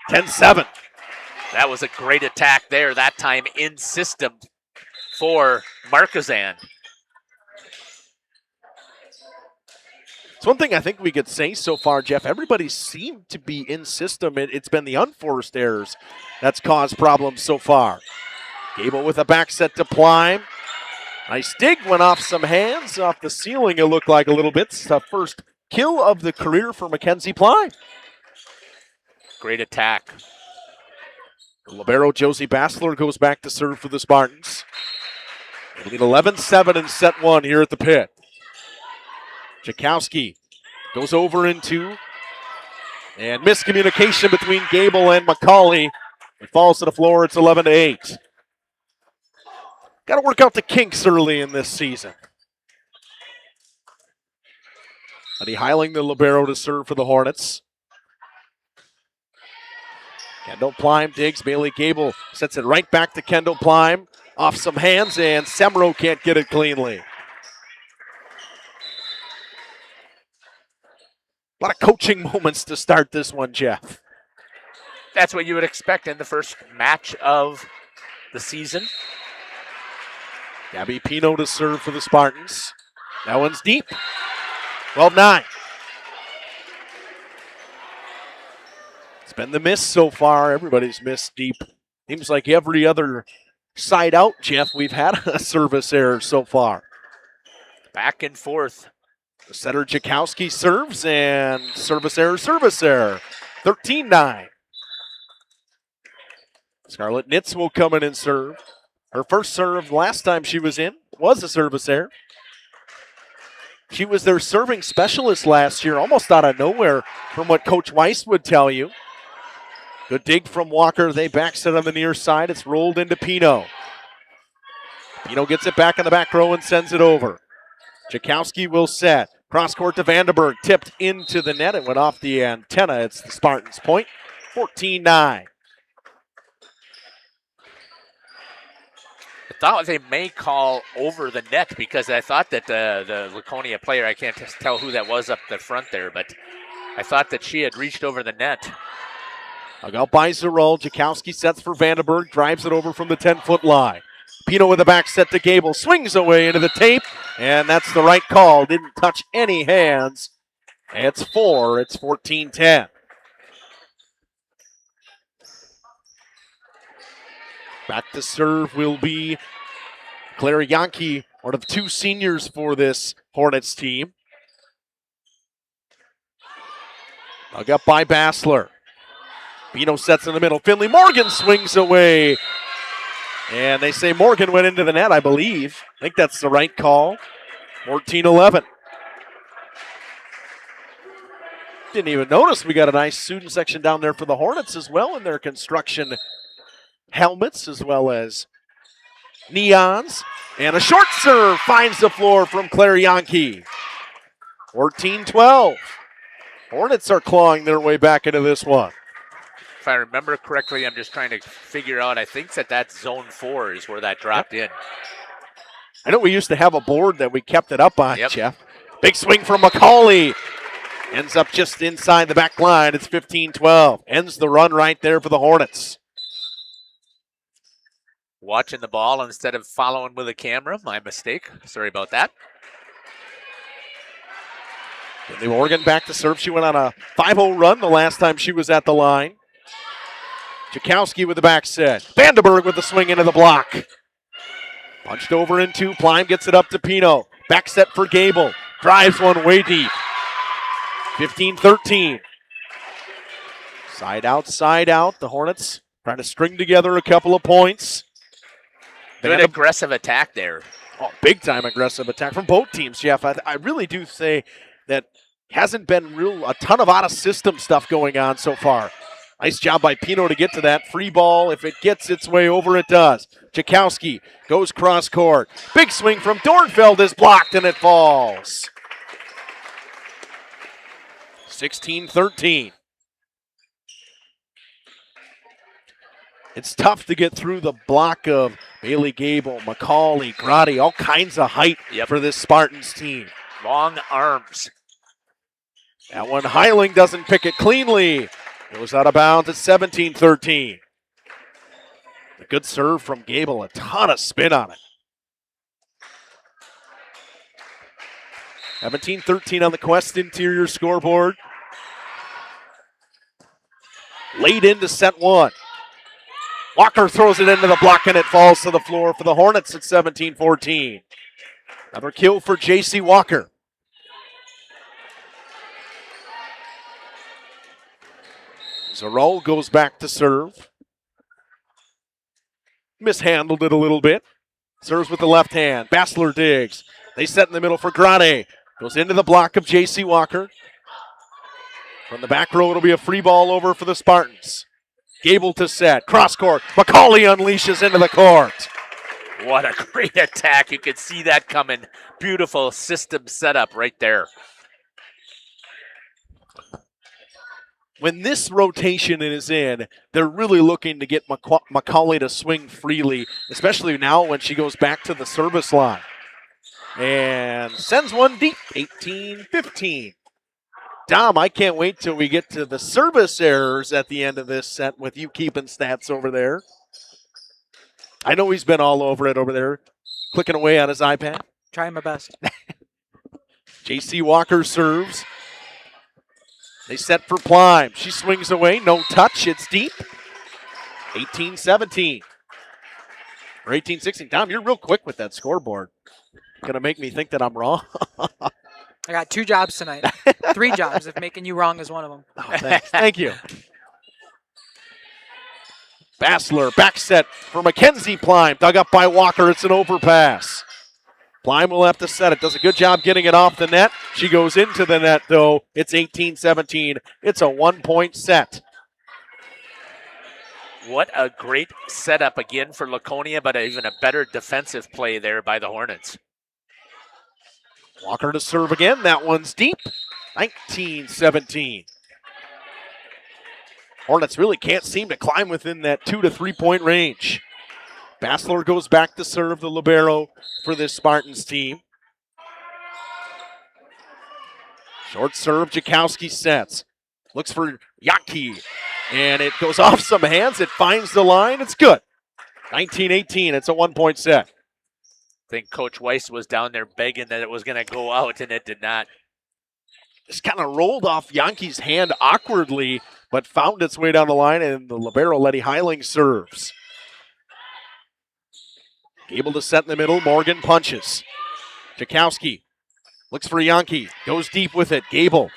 10-7. That was a great attack there, that time in system for Markesan. It's one thing I think we could say so far, Jeff. Everybody seemed to be in system. It's been the unforced errors that's caused problems so far. Gable with a back set to Plime. Nice dig, went off some hands, off the ceiling it looked like a little bit. It's the first kill of the career for Mackenzie Plime. Great attack. Libero Josie Bassler goes back to serve for the Spartans. They lead 11-7 in set one here at the pit. Jakowski goes over in two. And miscommunication between Gable and McCauley. It falls to the floor. It's 11-8. Got to work out the kinks early in this season. Letty Heiling, the libero, to serve for the Hornets. Kendall Plime digs. Bailey Gable sets it right back to Kendall Plime. Off some hands, and Semro can't get it cleanly. A lot of coaching moments to start this one, Jeff. That's what you would expect in the first match of the season. Gabby Pino to serve for the Spartans. That one's deep. 12-9. It's been the miss so far. Everybody's missed deep. Seems like every other side out, Jeff, we've had a service error so far. Back and forth. The setter Jakowski serves and service error. 13-9. Scarlett Nitz will come in and serve. Her first serve last time she was in was a service error. She was their serving specialist last year, almost out of nowhere from what Coach Weiss would tell you. Good dig from Walker. They back set on the near side. It's rolled into Pino. Pino gets it back in the back row and sends it over. Jakowski will set. Cross court to Vandenberg. Tipped into the net. It went off the antenna. It's the Spartans' point. 14-9. I thought they may call over the net because I thought that the Laconia player, I can't tell who that was up the front there, but I thought that she had reached over the net. Out by Zarol. Jakowski sets for Vandenberg. Drives it over from the 10-foot line. Pino with the back set to Gable. Swings away into the tape, and that's the right call. Didn't touch any hands. It's 4. It's 14-10. Back to serve will be Claire Yankee, one of 2 seniors for this Hornets team. Dug up by Bassler. Pino sets in the middle. Finley Morgan swings away. And they say Morgan went into the net, I believe. I think that's the right call. 14-11. Didn't even notice we got a nice student section down there for the Hornets as well in their construction helmets as well as neons. And a short serve finds the floor from Claire Yankee. 14-12. Hornets are clawing their way back into this one. If I remember correctly, I'm just trying to figure out, I think that's zone 4 is where that dropped in. I know we used to have a board that we kept it up on, Jeff. Big swing from McCauley. Ends up just inside the back line. It's 15-12. Ends the run right there for the Hornets. Watching the ball instead of following with a camera. My mistake. Sorry about that. Finley Morgan back to serve. She went on a 5-0 run the last time she was at the line. Jakowski with the back set. Vandenberg with the swing into the block. Punched over in 2. Plime gets it up to Pino. Back set for Gable. Drives one way deep. 15-13. Side out. The Hornets trying to string together a couple of points. Good aggressive attack there. Oh, big time aggressive attack from both teams, Jeff. I really do say that hasn't been a ton of out-of-system stuff going on so far. Nice job by Pino to get to that. Free ball, if it gets its way over, it does. Jakowski goes cross court. Big swing from Dornfeld is blocked and it falls. 16-13. It's tough to get through the block of Bailey Gable, McCauley, Grotti, all kinds of height for this Spartans team. Long arms. That one, Heiling doesn't pick it cleanly. Goes out of bounds at 17-13. A good serve from Gable, a ton of spin on it. 17-13 on the Quest interior scoreboard. Late into set 1. Walker throws it into the block and it falls to the floor for the Hornets at 17-14. Another kill for J.C. Walker. Zarol goes back to serve. Mishandled it a little bit. Serves with the left hand. Bassler digs. They set in the middle for Grade. Goes into the block of J.C. Walker. From the back row, it'll be a free ball over for the Spartans. Gable to set. Cross court. McCauley unleashes into the court. What a great attack. You could see that coming. Beautiful system setup right there. When this rotation is in, they're really looking to get McCauley to swing freely, especially now when she goes back to the service line. And sends one deep, 18-15. Dom, I can't wait till we get to the service errors at the end of this set with you keeping stats over there. I know he's been all over it over there, clicking away on his iPad. Trying my best. J.C. Walker serves. They set for Plime. She swings away. No touch. It's deep. 18-17. Or 18-16. Dom, you're real quick with that scoreboard. Going to make me think that I'm wrong. I got 2 jobs tonight. 3 jobs if making you wrong is one of them. Oh, thanks. Thank you. Bassler, back set for Mackenzie Plime. Dug up by Walker. It's an overpass. Plime will have to set it. Does a good job getting it off the net. She goes into the net, though. It's 18-17. It's a 1-point set. What a great setup again for Laconia, but even a better defensive play there by the Hornets. Walker to serve again. That one's deep. 19-17. Hornets really can't seem to climb within that 2 to 3 point range. Bassler goes back to serve, the libero for this Spartans team. Short serve, Jakowski sets. Looks for Yaki, and it goes off some hands. It finds the line. It's good. 19-18. It's a 1-point set. I think Coach Weiss was down there begging that it was going to go out, and it did not. Just kind of rolled off Yankee's hand awkwardly, but found its way down the line, and the libero, Letty Heiling, serves. Able to set in the middle. Morgan punches. Jakowski looks for Yankee. Goes deep with it. Gable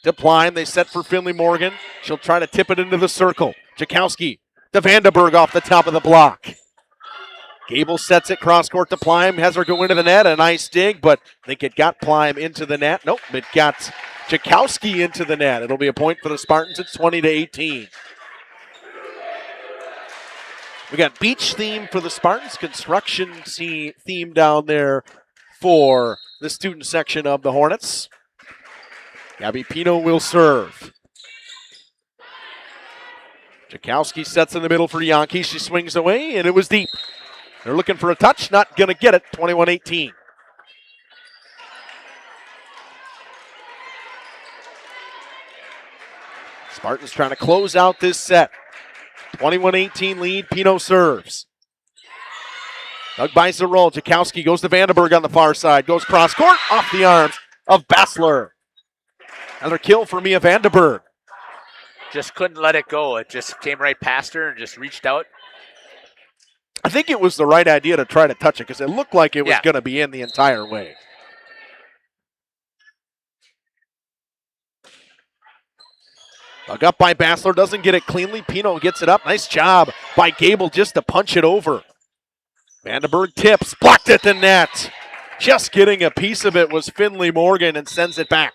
to Plime. They set for Finley Morgan. She'll try to tip it into the circle. Jakowski to Vandenberg off the top of the block. Gable sets it cross court to Plime. Has her go into the net. A nice dig, but I think it got Plime into the net. Nope, it got Jakowski into the net. It'll be a point for the Spartans. It's 20-18. We got beach theme for the Spartans, construction theme down there for the student section of the Hornets. Gabby Pino will serve. Jakowski sets in the middle for Yankee. She swings away, and it was deep. They're looking for a touch, not going to get it. 21-18. Spartans trying to close out this set. 21-18 lead. Pino serves. Doug buys the roll. Jakowski goes to Vandenberg on the far side. Goes cross court off the arms of Bassler. Another kill for Mia Vandenberg. Just couldn't let it go. It just came right past her and just reached out. I think it was the right idea to try to touch it because it looked like it was going to be in the entire way. Dug up by Bassler, doesn't get it cleanly. Pino gets it up. Nice job by Gable just to punch it over. Vandenberg tips, blocked at the net. Just getting a piece of it was Finley Morgan and sends it back.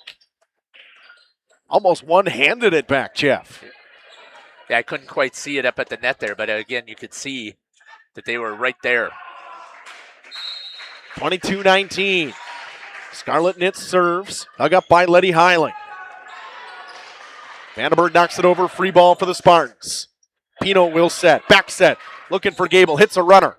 Almost one-handed it back, Jeff. Yeah, I couldn't quite see it up at the net there, but again, you could see that they were right there. 22-19. Scarlet Knits serves. Dug up by Letty Heiling. Vandenberg knocks it over. Free ball for the Spartans. Pino will set. Back set. Looking for Gable. Hits a runner.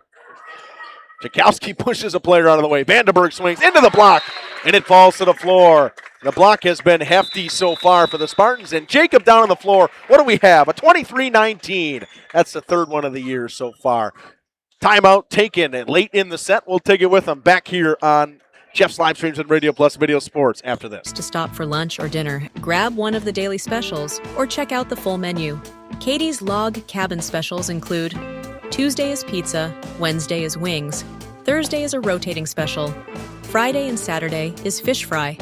Jakowski pushes a player out of the way. Vandenberg swings into the block, and it falls to the floor. The block has been hefty so far for the Spartans, and Jacob down on the floor. What do we have? A 23-19. That's the third one of the year so far. Timeout taken late in the set. We'll take it with them back here on Jeff's live streams and Radio Plus Video Sports after this. To stop for lunch or dinner, grab one of the daily specials or check out the full menu. Katie's Log Cabin specials include Tuesday is pizza, Wednesday is wings, Thursday is a rotating special, Friday and Saturday is fish fry,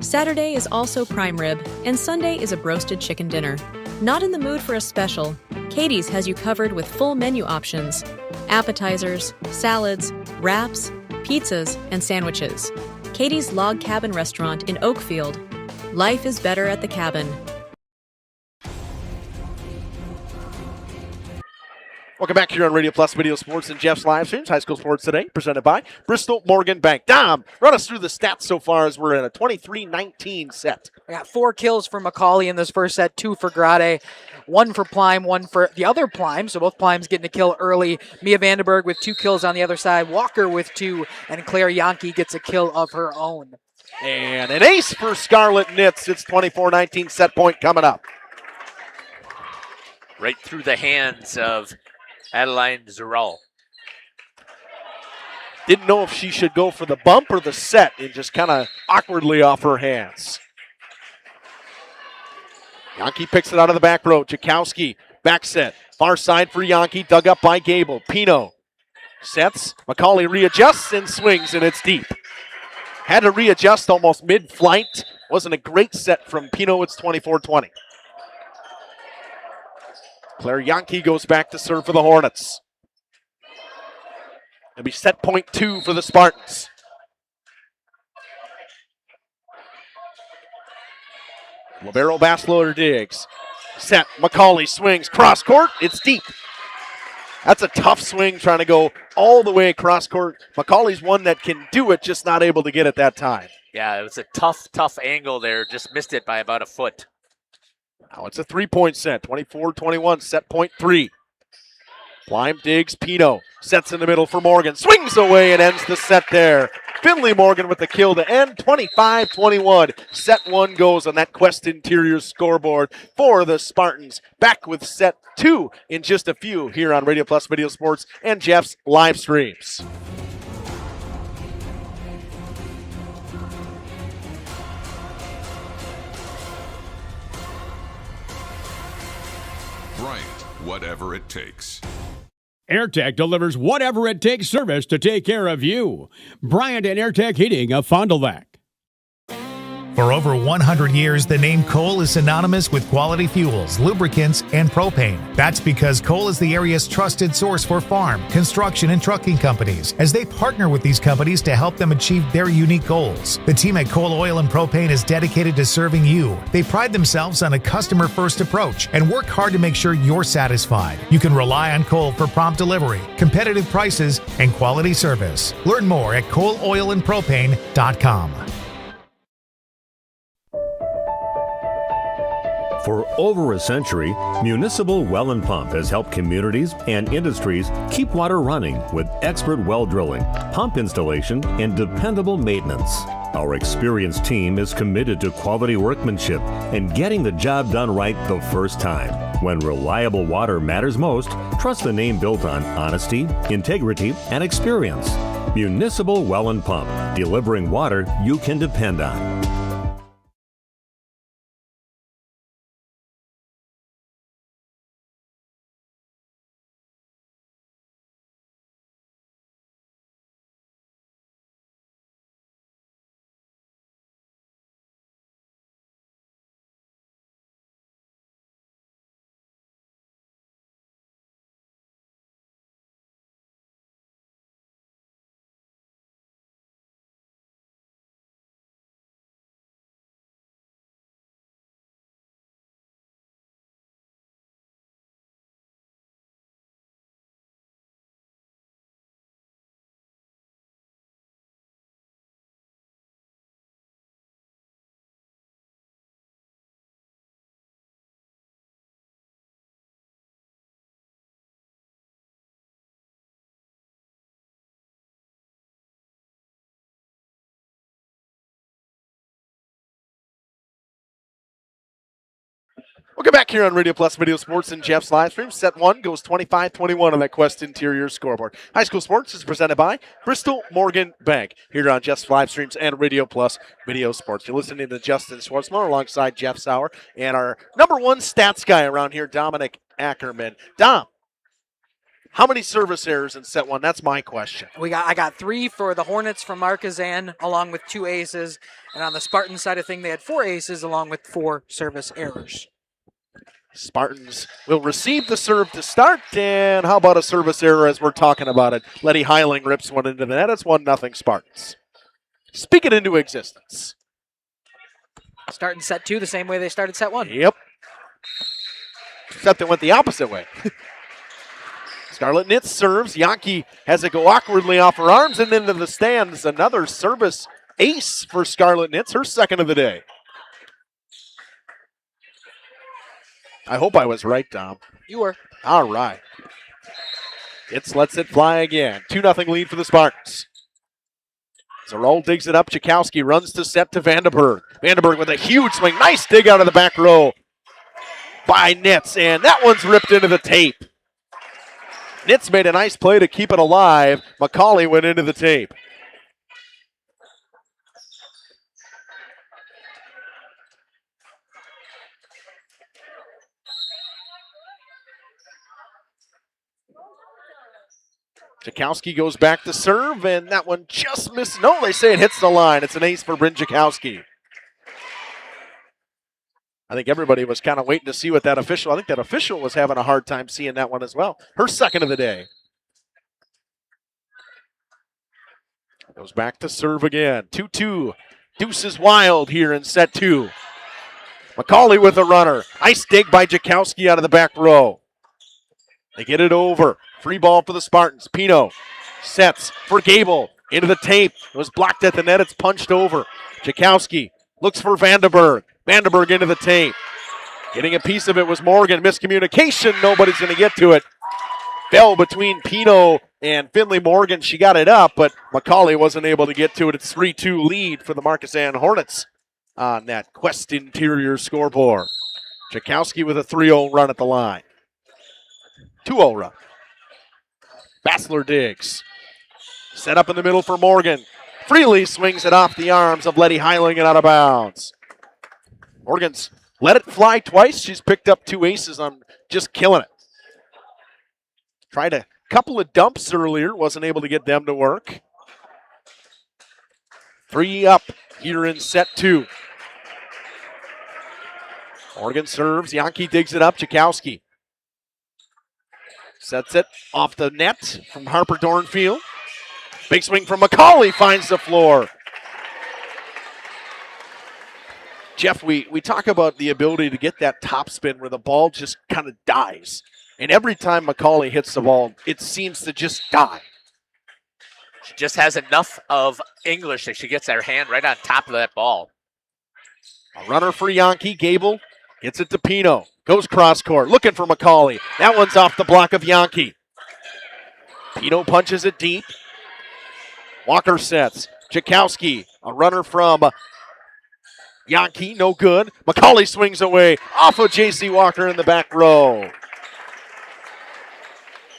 Saturday is also prime rib, and Sunday is a broasted chicken dinner. Not in the mood for a special? Katie's has you covered with full menu options, appetizers, salads, wraps, pizzas, and sandwiches. Katie's Log Cabin Restaurant in Oakfield. Life is better at the cabin. Welcome back here on Radio Plus Video Sports and Jeff's live streams. High school sports today, presented by Bristol Morgan Bank. Dom, run us through the stats so far as we're in a 23-19 set. I got 4 kills for Macaulay in this first set, 2 for Grade, 1 for Plime, 1 for the other Plime, so both Plimes getting a kill early. Mia Vandenberg with 2 kills on the other side, Walker with 2, and Claire Yankee gets a kill of her own. And an ace for Scarlet Knits. It's 24-19 set point coming up. Right through the hands of Adeline Zural. Didn't know if she should go for the bump or the set, and just kind of awkwardly off her hands. Yankee picks it out of the back row. Jakowski, back set. Far side for Yankee, dug up by Gable. Pino sets. McCauley readjusts and swings, and it's deep. Had to readjust almost mid-flight. Wasn't a great set from Pino. It's 24-20. Claire Yankee goes back to serve for the Hornets. It'll be set point 2 for the Spartans. Libero Bassloader digs. Set. McCauley swings. Cross court. It's deep. That's a tough swing trying to go all the way across court. McCauley's one that can do it, just not able to get it that time. Yeah, it was a tough angle there. Just missed it by about a foot. Now it's a 3-point set. 24-21, set point 3. Lime digs. Pino sets in the middle for Morgan. Swings away and ends the set there. Finley Morgan with the kill to end. 25-21. Set 1 goes on that Quest Interior scoreboard for the Spartans. Back with set 2 in just a few here on Radio Plus Video Sports and Jeff's live streams. Bryant, whatever it takes. AirTech delivers whatever it takes service to take care of you. Bryant and AirTech Heating of Fond du Lac. For over 100 years, the name Cole is synonymous with quality fuels, lubricants, and propane. That's because Cole is the area's trusted source for farm, construction, and trucking companies, as they partner with these companies to help them achieve their unique goals. The team at Cole Oil and Propane is dedicated to serving you. They pride themselves on a customer-first approach and work hard to make sure you're satisfied. You can rely on Cole for prompt delivery, competitive prices, and quality service. Learn more at ColeOilAndPropane.com. For over a century, Municipal Well and Pump has helped communities and industries keep water running with expert well drilling, pump installation, and dependable maintenance. Our experienced team is committed to quality workmanship and getting the job done right the first time. When reliable water matters most, trust the name built on honesty, integrity, and experience. Municipal Well and Pump, delivering water you can depend on. Welcome back here on Radio Plus Video Sports and Jeff's live stream. Set 1 goes 25-21 on that Quest Interior scoreboard. High School Sports is presented by Bristol Morgan Bank here on Jeff's live streams and Radio Plus Video Sports. You're listening to Justin Schwartzman alongside Jeff Sauer and our number one stats guy around here, Dominic Ackerman. Dom, how many service errors in set 1? That's my question. I got 3 for the Hornets from Markesan, along with 2 aces. And on the Spartan side of thing, they had 4 aces along with 4 service errors. Spartans will receive the serve to start, and how about a service error as we're talking about it? Letty Heiling rips one into the net. It's 1-0 Spartans. Speak it into existence. Starting set 2 the same way they started set 1. Yep. Except it went the opposite way. Scarlet Knits serves. Yankee has it go awkwardly off her arms and into the stands. Another service ace for Scarlet Knits, her second of the day. I hope I was right, Dom. You were. All right. It's lets it fly again. 2-0 lead for the Spartans. Zarol digs it up. Chakowski runs to set to Vandenberg. Vandenberg with a huge swing. Nice dig out of the back row by Nitz, and that one's ripped into the tape. Nitz made a nice play to keep it alive. McCauley went into the tape. Chakowski goes back to serve, and that one just missed. No, they say it hits the line. It's an ace for Bryn Chakowski. I think everybody was kind of waiting to see what that official, I think that official was having a hard time seeing that one as well. Her second of the day. Goes back to serve again. 2-2. Deuce is wild here in set 2. McCauley with a runner. Nice dig by Chakowski out of the back row. They get it over. Free ball for the Spartans. Pino sets for Gable. Into the tape. It was blocked at the net. It's punched over. Chakowski looks for Vandenberg. Vandenberg into the tape. Getting a piece of it was Morgan. Miscommunication. Nobody's going to get to it. Fell between Pino and Finley Morgan. She got it up, but McCauley wasn't able to get to it. It's 3-2 lead for the Markesan Hornets on that Quest Interior scoreboard. Chakowski with a 3-0 run at the line. 2-0 run. Bassler digs. Set up in the middle for Morgan. Freely swings it off the arms of Letty Heiling and out of bounds. Morgan's let it fly twice. She's picked up 2 aces on just killing it. Tried a couple of dumps earlier. Wasn't able to get them to work. 3 up here in set 2. Morgan serves. Yankee digs it up. Chakowski sets it off the net from Harper Dornfield. Big swing from McCauley, finds the floor. Jeff, we talk about the ability to get that top spin where the ball just kind of dies. And every time McCauley hits the ball, it seems to just die. She just has enough of English that she gets her hand right on top of that ball. A runner for Yankee. Gable gets it to Pino. Goes cross court, looking for McCauley. That one's off the block of Yankee. Pino punches it deep. Walker sets. Chakowski, a runner from Yankee, no good. McCauley swings away off of J.C. Walker in the back row.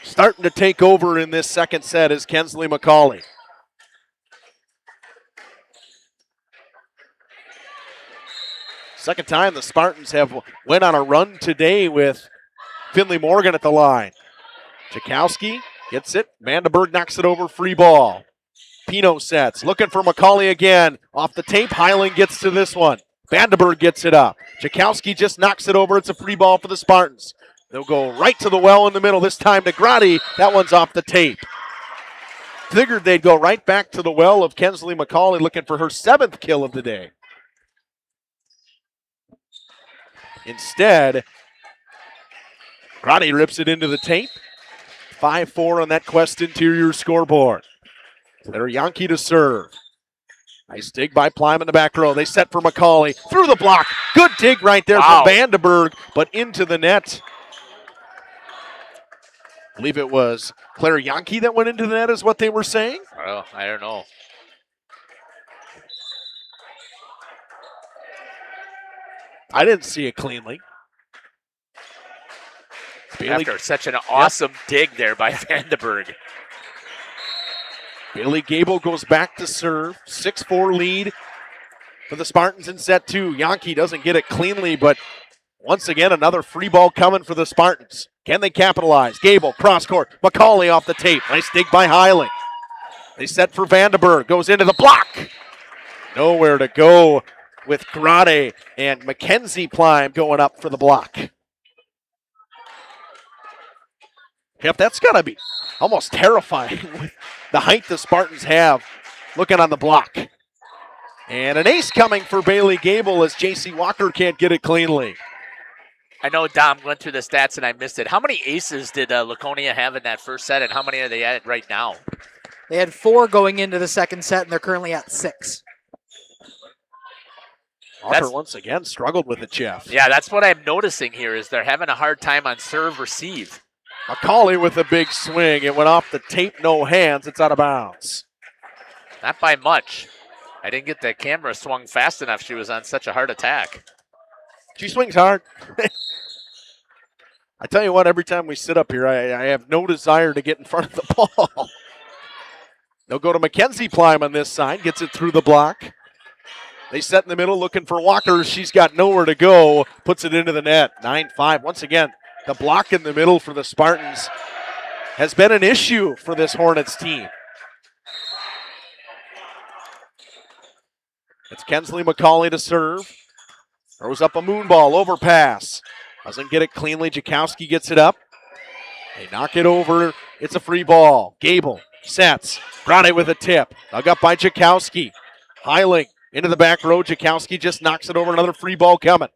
Starting to take over in this second set is Kensley McCauley. Second time the Spartans have went on a run today with Finley Morgan at the line. Chakowski gets it. Vandenberg knocks it over. Free ball. Pino sets. Looking for McCauley again. Off the tape. Heiling gets to this one. Vandenberg gets it up. Chakowski just knocks it over. It's a free ball for the Spartans. They'll go right to the well in the middle. This time to Grotti. That one's off the tape. Figured they'd go right back to the well of Kensley McCauley looking for her 7th kill of the day. Instead, Grotti rips it into the tape. 5-4 on that Quest Interior scoreboard. They're Yankee to serve. Nice dig by Plym in the back row. They set for McCauley. Through the block. Good dig right there from Vandenberg, but into the net. I believe it was Claire Yankee that went into the net is what they were saying. Well, I don't know. I didn't see it cleanly. After such an awesome dig there by Vandenberg. Bailey Gable goes back to serve. 6-4 lead for the Spartans in set 2. Yankee doesn't get it cleanly, but once again, another free ball coming for the Spartans. Can they capitalize? Gable, cross court. McCauley off the tape. Nice dig by Heiling. They set for Vandenberg. Goes into the block. Nowhere to go with Grotti and Mackenzie Plym going up for the block. Yep, that's got to be almost terrifying with the height the Spartans have looking on the block. And an ace coming for Bailey Gable as J.C. Walker can't get it cleanly. I know Dom went through the stats and I missed it. How many aces did Laconia have in that first set, and how many are they at right now? They had 4 going into the second set, and they're currently at 6. Walker once again struggled with it, Jeff. Yeah, that's what I'm noticing here is they're having a hard time on serve receive. McCauley with a big swing. It went off the tape, no hands. It's out of bounds. Not by much. I didn't get the camera swung fast enough. She was on such a hard attack. She swings hard. I tell you what, every time we sit up here, I have no desire to get in front of the ball. They'll go to Mackenzie Plime on this side, gets it through the block. They set in the middle looking for Walker. She's got nowhere to go, puts it into the net. 9-5. Once again, the block in the middle for the Spartans has been an issue for this Hornets team. It's Kensley McCauley to serve. Throws up a moon ball, overpass. Doesn't get it cleanly. Jakowski gets it up. They knock it over. It's a free ball. Gable sets. Grade with a tip. Dug up by Jakowski. Heiling into the back row. Jakowski just knocks it over. Another free ball coming.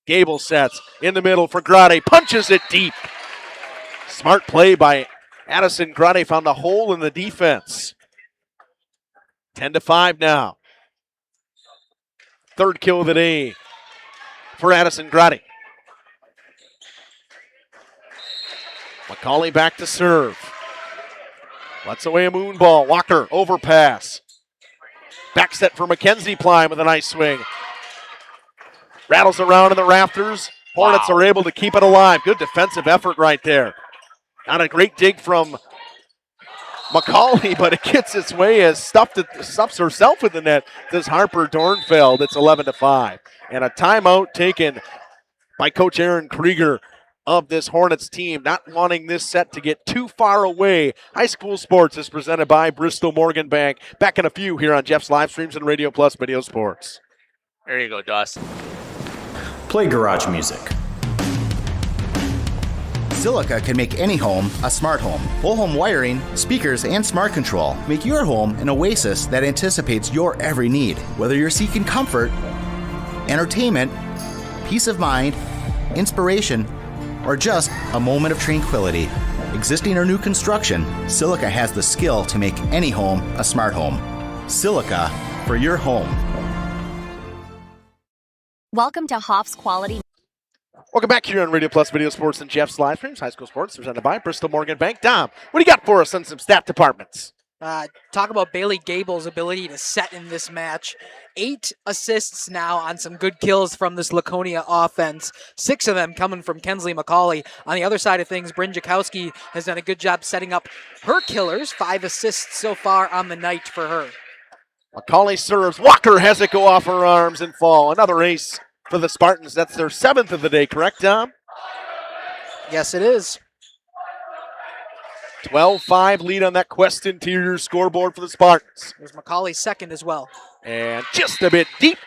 Gable sets in the middle for Grade. Punches it deep. Smart play by Addison Grade. Found a hole in the defense. 10-5 now. Third kill of the day for Addison Grade. McCauley back to serve. Lets away a moon ball. Walker, overpass. Back set for Mackenzie Plime with a nice swing. Rattles around in the rafters. Hornets are able to keep it alive. Good defensive effort right there. Not a great dig from McCauley, but it gets its way as stuffs herself in the net. Does Harper Dornfeld. It's 11-5. And a timeout taken by Coach Aaron Krieger of this Hornets team, not wanting this set to get too far away. High School Sports is presented by Bristol Morgan Bank. Back in a few here on Jeff's live streams and Radio Plus Video Sports. There you go, Dawson. Play garage music. Silica can make any home a smart home. Full home wiring, speakers, and smart control make your home an oasis that anticipates your every need. Whether you're seeking comfort, entertainment, peace of mind, inspiration, or just a moment of tranquility. Existing or new construction, Silica has the skill to make any home a smart home. Silica for your home. Welcome to Hoff's Quality. Welcome back here on Radio Plus Video Sports and Jeff's live streams. High School Sports presented by Bristol Morgan Bank. Dom, what do you got for us on some stat departments? Talk about Bailey Gable's ability to set in this match. 8 assists now on some good kills from this Laconia offense. 6 of them coming from Kensley McCauley. On the other side of things, Bryn Jakowski has done a good job setting up her killers. 5 assists so far on the night for her. McCauley serves. Walker has it go off her arms and fall. Another ace for the Spartans. That's their 7th of the day, correct, Tom? Yes, it is. 12-5 lead on that Quest Interior scoreboard for the Spartans. There's McCauley's second as well. And just a bit deep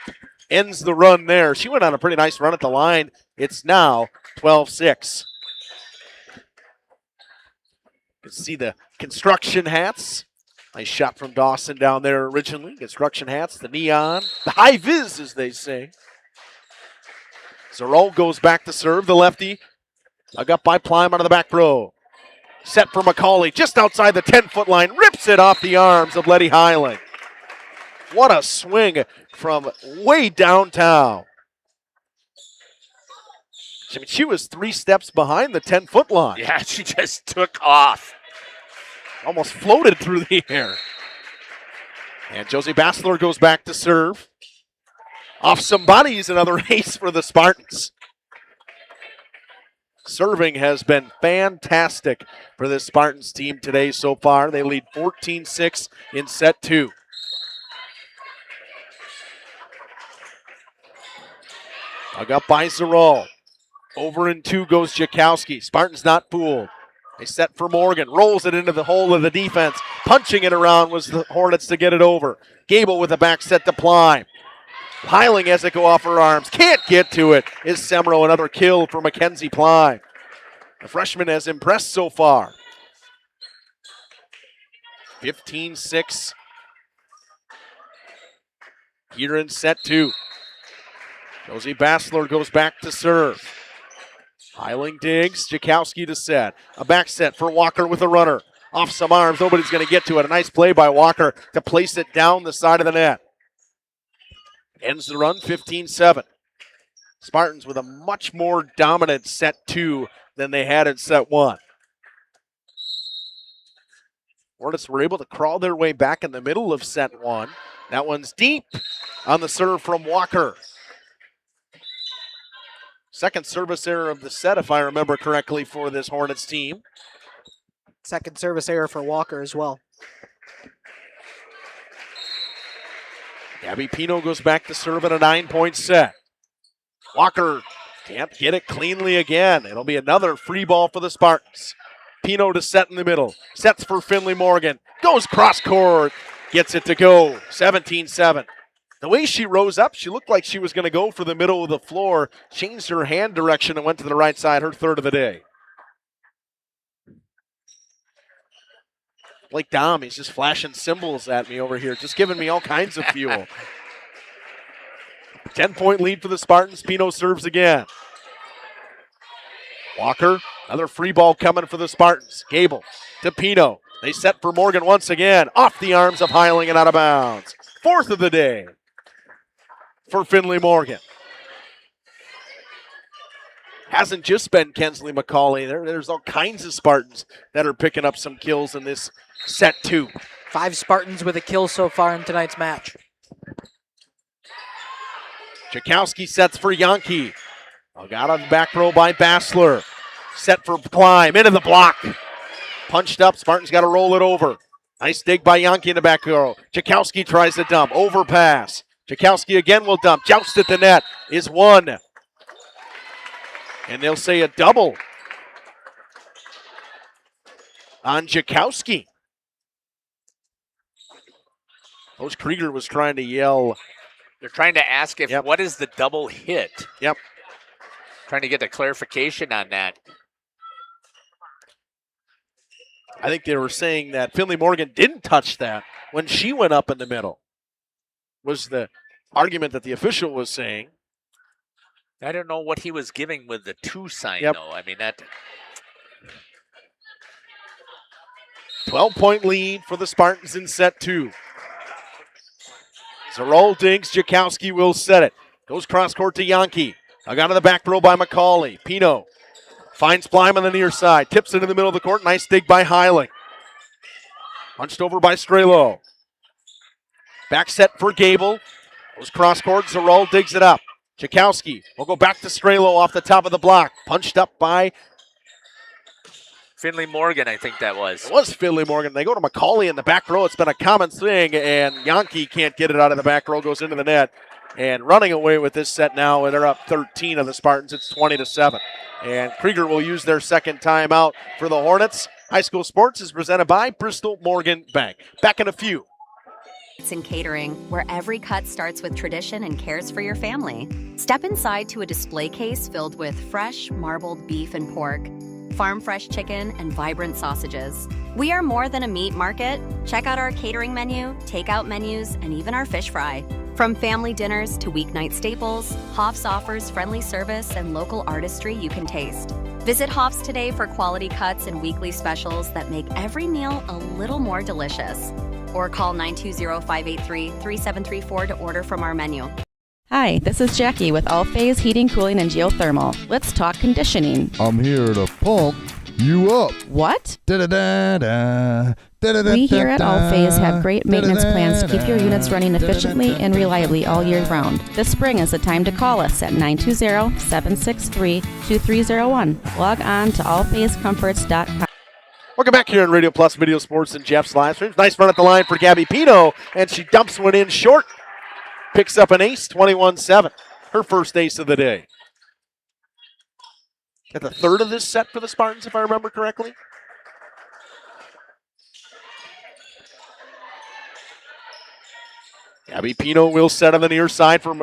ends the run there. She went on a pretty nice run at the line. It's now 12-6. You can see the construction hats. Nice shot from Dawson down there originally. Construction hats, the neon, the high vis, as they say. Zarol goes back to serve, the lefty. Dug up by Plime out of the back row. Set for McCauley, just outside the 10-foot line. Rips it off the arms of Letty Heiling. What a swing from way downtown. I mean, she was 3 steps behind the 10-foot line. Yeah, she just took off. Almost floated through the air. And Josie Bassler goes back to serve. Off some bodies, another ace for the Spartans. Serving has been fantastic for this Spartans team today so far. They lead 14-6 in set 2. Dug up by Zarol. Over in 2 goes Jakowski. Spartans not fooled. They set for Morgan. Rolls it into the hole of the defense. Punching it around was the Hornets to get it over. Gable with a back set to Plime. Heiling has it go off her arms. Can't get to it. Is Semro. Another kill for Mackenzie Plime. The freshman has impressed so far. 15-6 here in set 2. Josie Bassler goes back to serve. Heiling digs. Jakowski to set. A back set for Walker with a runner. Off some arms. Nobody's going to get to it. A nice play by Walker to place it down the side of the net. Ends the run 15-7. Spartans with a much more dominant set 2 than they had in set 1. Hornets were able to crawl their way back in the middle of set one. That one's deep on the serve from Walker. Second service error of the set, if I remember correctly, for this Hornets team. Second service error for Walker as well. Gabby Pino goes back to serve at a 9-point set. Walker can't get it cleanly again. It'll be another free ball for the Spartans. Pino to set in the middle. Sets for Finley Morgan. Goes cross court. Gets it to go. 17-7. The way she rose up, she looked like she was going to go for the middle of the floor. Changed her hand direction and went to the right side, her third of the day. Blake Dom, he's just flashing symbols at me over here, just giving me all kinds of fuel. 10-point lead for the Spartans. Pino serves again. Walker, another free ball coming for the Spartans. Gable to Pino. They set for Morgan once again. Off the arms of Heiling and out of bounds. Fourth of the day for Finley Morgan. Hasn't just been Kensley McCauley. There's all kinds of Spartans that are picking up some kills in this set two. 5 Spartans with a kill so far in tonight's match. Jakowski sets for Yankee. Got on the back row by Bassler. Set for Climb. Into the block. Punched up. Spartans got to roll it over. Nice dig by Yankee in the back row. Jakowski tries to dump. Overpass. Jakowski again will dump. Joust at the net is one. And they'll say a double on Jakowski. Coach Krieger was trying to yell. They're trying to ask if what is the double hit. Yep. Trying to get the clarification on that. I think they were saying that Finley Morgan didn't touch that when she went up in the middle, was the argument that the official was saying. I don't know what he was giving with the 2 sign, though. I mean, that. 12-point lead for the Spartans in set 2. Zarol dinks. Jakowski will set it. Goes cross court to Yankee. Got on the back row by McCauley. Pino finds Blyme on the near side. Tips it in the middle of the court. Nice dig by Heiling. Punched over by Strelo. Back set for Gable. Goes cross court. Zarol digs it up. Jakowski will go back to Strelo off the top of the block. Punched up by Finley Morgan, I think that was. It was Finley Morgan. They go to McCauley in the back row. It's been a common thing, and Yankee can't get it out of the back row. Goes into the net. And running away with this set now, and they're up 13 of the Spartans. It's 20-7. And Krieger will use their second timeout for the Hornets. High School Sports is presented by Bristol Morgan Bank. Back in a few. And catering, where every cut starts with tradition and cares for your family. Step inside to a display case filled with fresh, marbled beef and pork, farm fresh chicken, and vibrant sausages. We are more than a meat market. Check out our catering menu, takeout menus, and even our fish fry. From family dinners to weeknight staples, Hoff's offers friendly service and local artistry you can taste. Visit Hoff's today for quality cuts and weekly specials that make every meal a little more delicious. Or call 920-583-3734 to order from our menu. Hi, this is Jackie with All Phase Heating, Cooling, and Geothermal. Let's talk conditioning. I'm here to pump you up. What? Da-da-da-da. We here at All Phase have great maintenance plans to keep your units running efficiently and reliably all year round. This spring is the time to call us at 920-763-2301. Log on to allphasecomforts.com. Welcome back here on Radio Plus Video Sports and Jeff's live streams. Nice run at the line for Gabby Pino, and she dumps one in short. Picks up an ace, 21-7. Her first ace of the day. At the third of this set for the Spartans, if I remember correctly. Gabby Pino will set on the near side for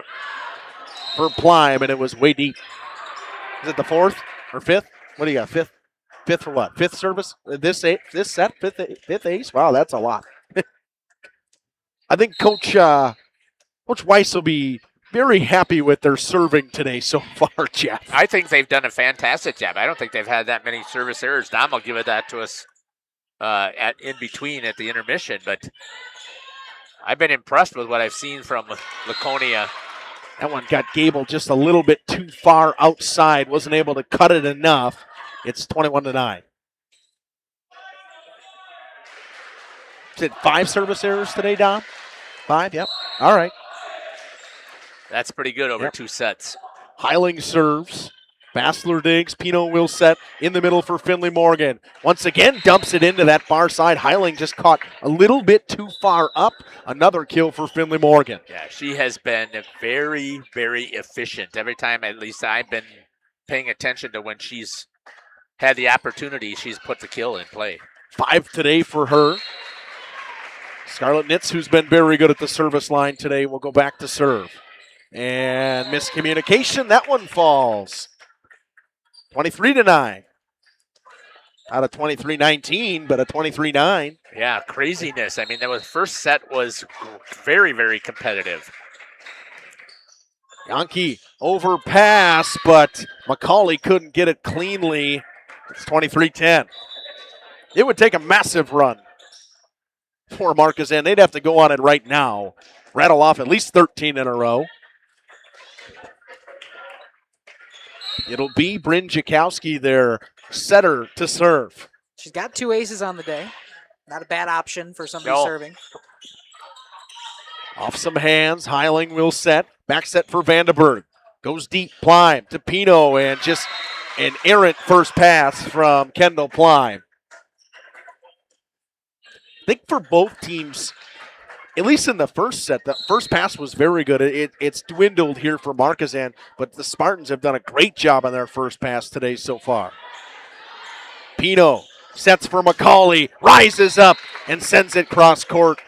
Plime, and it was way deep. Is it the fourth or fifth? What do you got, fifth? Fifth for what? Fifth service? This set? Fifth ace? Wow, that's a lot. I think Coach Weiss will be very happy with their serving today so far, Jeff. I think they've done a fantastic job. I don't think they've had that many service errors. Dom will give it that to us in between at the intermission, but I've been impressed with what I've seen from Laconia. That one got Gable just a little bit too far outside, wasn't able to cut it enough. It's 21-9. Did 5 service errors today, Dom? 5, yep. All right. That's pretty good over 2 sets. Heiling serves. Bassler digs. Pino will set in the middle for Finley Morgan. Once again, dumps it into that far side. Heiling just caught a little bit too far up. Another kill for Finley Morgan. Yeah, she has been very, very efficient. Every time, at least I've been paying attention to when she's had the opportunity, she's put the kill in play. 5 today for her. Scarlett Nitz, who's been very good at the service line today, will go back to serve. And miscommunication, that one falls. 23-9. Not a 23-19, but a 23-9. Yeah, craziness. I mean, that was first set was very, very competitive. Yankee overpass, but McCauley couldn't get it cleanly. It's 23-10. It would take a massive run for Markesan. They'd have to go on it right now. Rattle off at least 13 in a row. It'll be Bryn Jakowski, their setter, to serve. She's got 2 aces on the day. Not a bad option for somebody serving. Off some hands, Heiling will set. Back set for Vandenberg. Goes deep, Plime to Pino, and just an errant first pass from Kendall Plime. I think for both teams, at least in the first set, the first pass was very good. It's dwindled here for Markesan, but the Spartans have done a great job on their first pass today so far. Pino sets for McCauley, rises up and sends it cross court.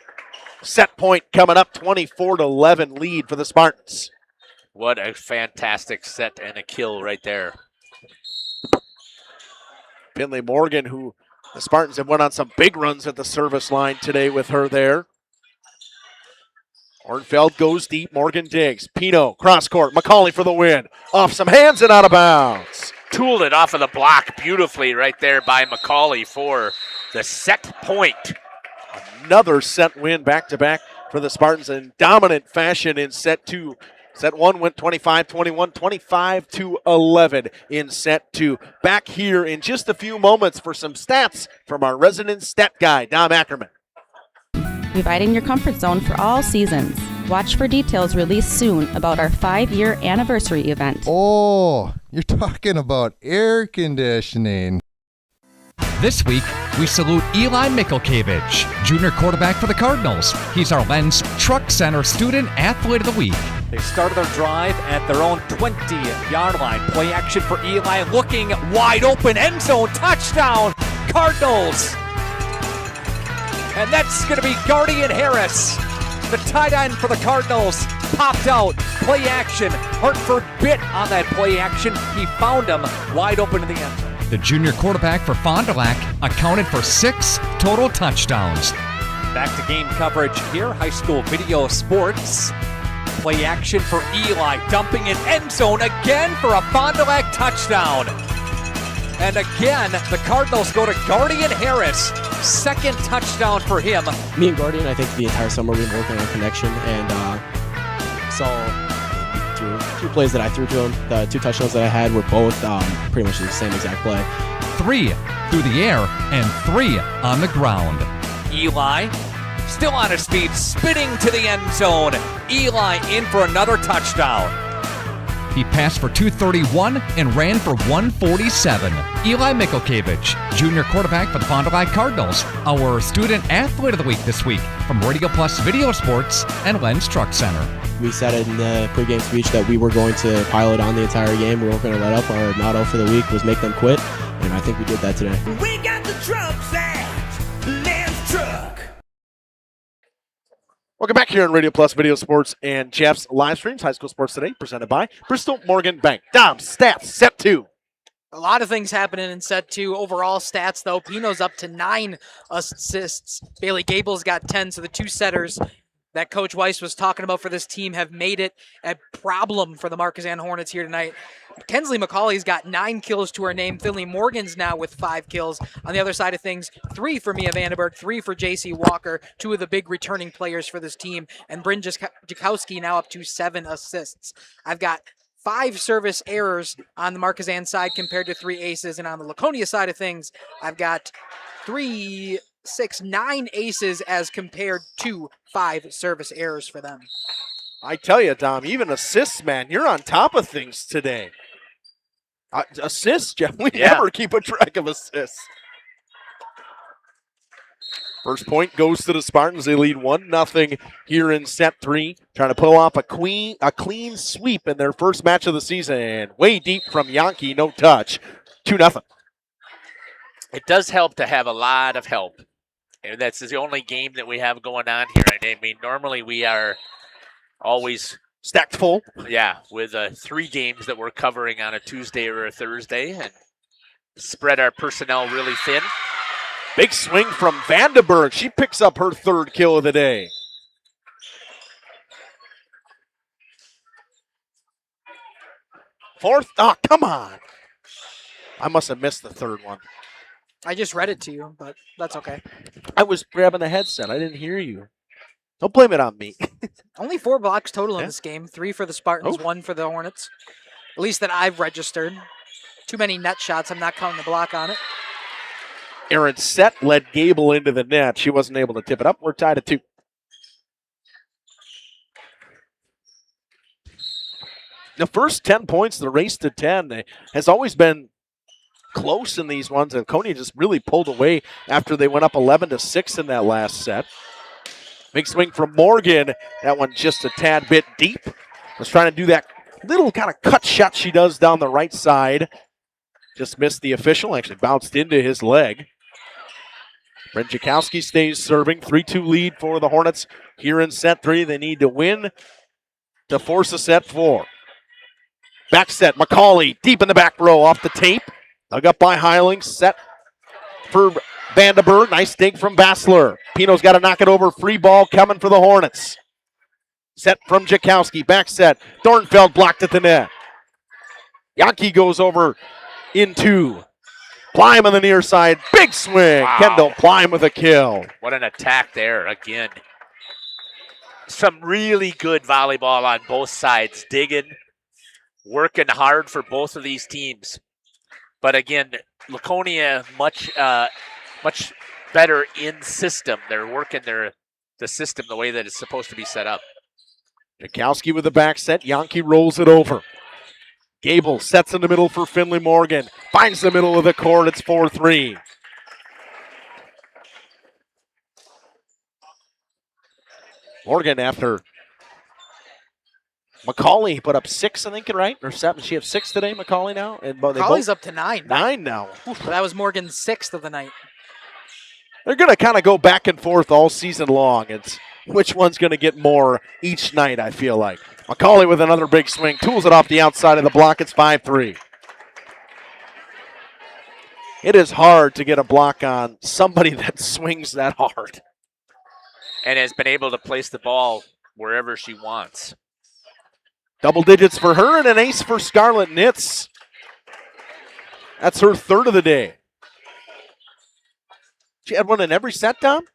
Set point coming up, 24-11 lead for the Spartans. What a fantastic set and a kill right there. Finley Morgan, who the Spartans have went on some big runs at the service line today with her there. Ornfeld goes deep, Morgan digs. Pino, cross court, McCauley for the win. Off some hands and out of bounds. Tooled it off of the block beautifully right there by McCauley for the set point. Another set win back-to-back for the Spartans in dominant fashion in set 2. Set 1 went 25-21, 25-11 in set 2. Back here in just a few moments for some stats from our resident stat guy, Dom Ackerman. Providing your comfort zone for all seasons. Watch for details released soon about our 5-year anniversary event. Oh, you're talking about air conditioning. This week, we salute Eli Mikkelkevich, junior quarterback for the Cardinals. He's our Lens Truck Center Student Athlete of the Week. They started their drive at their own 20-yard line. Play action for Eli, looking wide open, end zone, touchdown, Cardinals. And that's going to be Guardian Harris. The tight end for the Cardinals popped out. Play action. Hartford bit on that play action. He found him wide open in the end zone. The junior quarterback for Fond du Lac accounted for 6 total touchdowns. Back to game coverage here. High school video sports. Play action for Eli, dumping it end zone again for a Fond du Lac touchdown. And again, the Cardinals go to Guardian Harris. 2nd touchdown for him. Me and Guardian, I think the entire summer we've been working on connection, and saw two plays that I threw to him. The 2 touchdowns that I had were both pretty much the same exact play. 3 through the air and 3 on the ground. Eli still on his feet, spinning to the end zone. Eli in for another touchdown. He passed for 231 and ran for 147. Eli Mikkelkevich, junior quarterback for the Fond du Lac Cardinals, our Student Athlete of the Week this week from Radio Plus Video Sports and Lens Truck Center. We said in the pregame speech that we were going to pilot on the entire game. We weren't going to let up. Our motto for the week was make them quit, and I think we did that today. We got the trucks at Lens Truck. Welcome back here on Radio Plus Video Sports and Jeff's live streams. High School Sports Today, presented by Bristol Morgan Bank. Dom, stats, set 2. A lot of things happening in set 2. Overall stats, though, Pino's up to 9 assists. Bailey Gable's got 10, so the 2 setters that Coach Weiss was talking about for this team have made it a problem for the Markesan Hornets here tonight. Kensley McCauley's got 9 kills to her name. Finley Morgan's now with 5 kills. On the other side of things, 3 for Mia Vandenberg, 3 for J.C. Walker, 2 of the big returning players for this team. And Bryn Jakowski now up to 7 assists. I've got 5 service errors on the Markesan side compared to 3 aces. And on the Laconia side of things, I've got 3 6, 9 aces as compared to 5 service errors for them. I tell you, Dom, even assists, man, you're on top of things today. Assists, Jeff. We never keep a track of assists. First point goes to the Spartans. They lead 1-0 here in set 3. Trying to pull off a clean sweep in their first match of the season. Way deep from Yankee, no touch. 2-0. It does help to have a lot of help. And that's the only game that we have going on here. I mean, normally we are always stacked full. Yeah, with 3 games that we're covering on a Tuesday or a Thursday and spread our personnel really thin. Big swing from Vandenberg. She picks up her 3rd kill of the day. Fourth. Oh, come on. I must have missed the 3rd one. I just read it to you, but that's okay. I was grabbing the headset. I didn't hear you. Don't blame it on me. Only 4 blocks total in this game. 3 for the Spartans, 1 for the Hornets. At least that I've registered. Too many net shots. I'm not counting the block on it. Aaron Sett led Gable into the net. She wasn't able to tip it up. We're tied at 2. The first 10 points, the race to 10, has always been close in these ones. And Laconia just really pulled away after they went up 11-6 in that last set. Big swing from Morgan. That one just a tad bit deep. Was trying to do that little kind of cut shot she does down the right side. Just missed the official. Actually bounced into his leg. Brent Jakowski stays serving. 3-2 lead for the Hornets here in set 3. They need to win to force a set 4. Back set, McCauley deep in the back row off the tape. Dug up by Heiling. Set for Vandenberg. Nice dig from Bassler. Pino's got to knock it over. Free ball coming for the Hornets. Set from Jakowski. Back set. Dornfeld blocked at the net. Yankee goes over in 2. Plime on the near side. Big swing. Wow. Kendall Plime with a kill. What an attack there again. Some really good volleyball on both sides. Digging, working hard for both of these teams. But again, Laconia much better in system. They're working the system the way that it's supposed to be set up. Jakowski with the back set. Yankee rolls it over. Gable sets in the middle for Finley Morgan. Finds the middle of the court. It's 4-3. Morgan after McCauley put up 6, I think, right? Or 7. She have 6 today, McCauley now? And McCauley's up to 9. 9 now. That was Morgan's 6th of the night. They're going to kind of go back and forth all season long. It's which one's going to get more each night, I feel like. McCauley with another big swing. Tools it off the outside of the block. It's 5-3. It is hard to get a block on somebody that swings that hard. And has been able to place the ball wherever she wants. Double digits for her and an ace for Scarlett Nitz. That's her 3rd of the day. She had one in every set, Tom?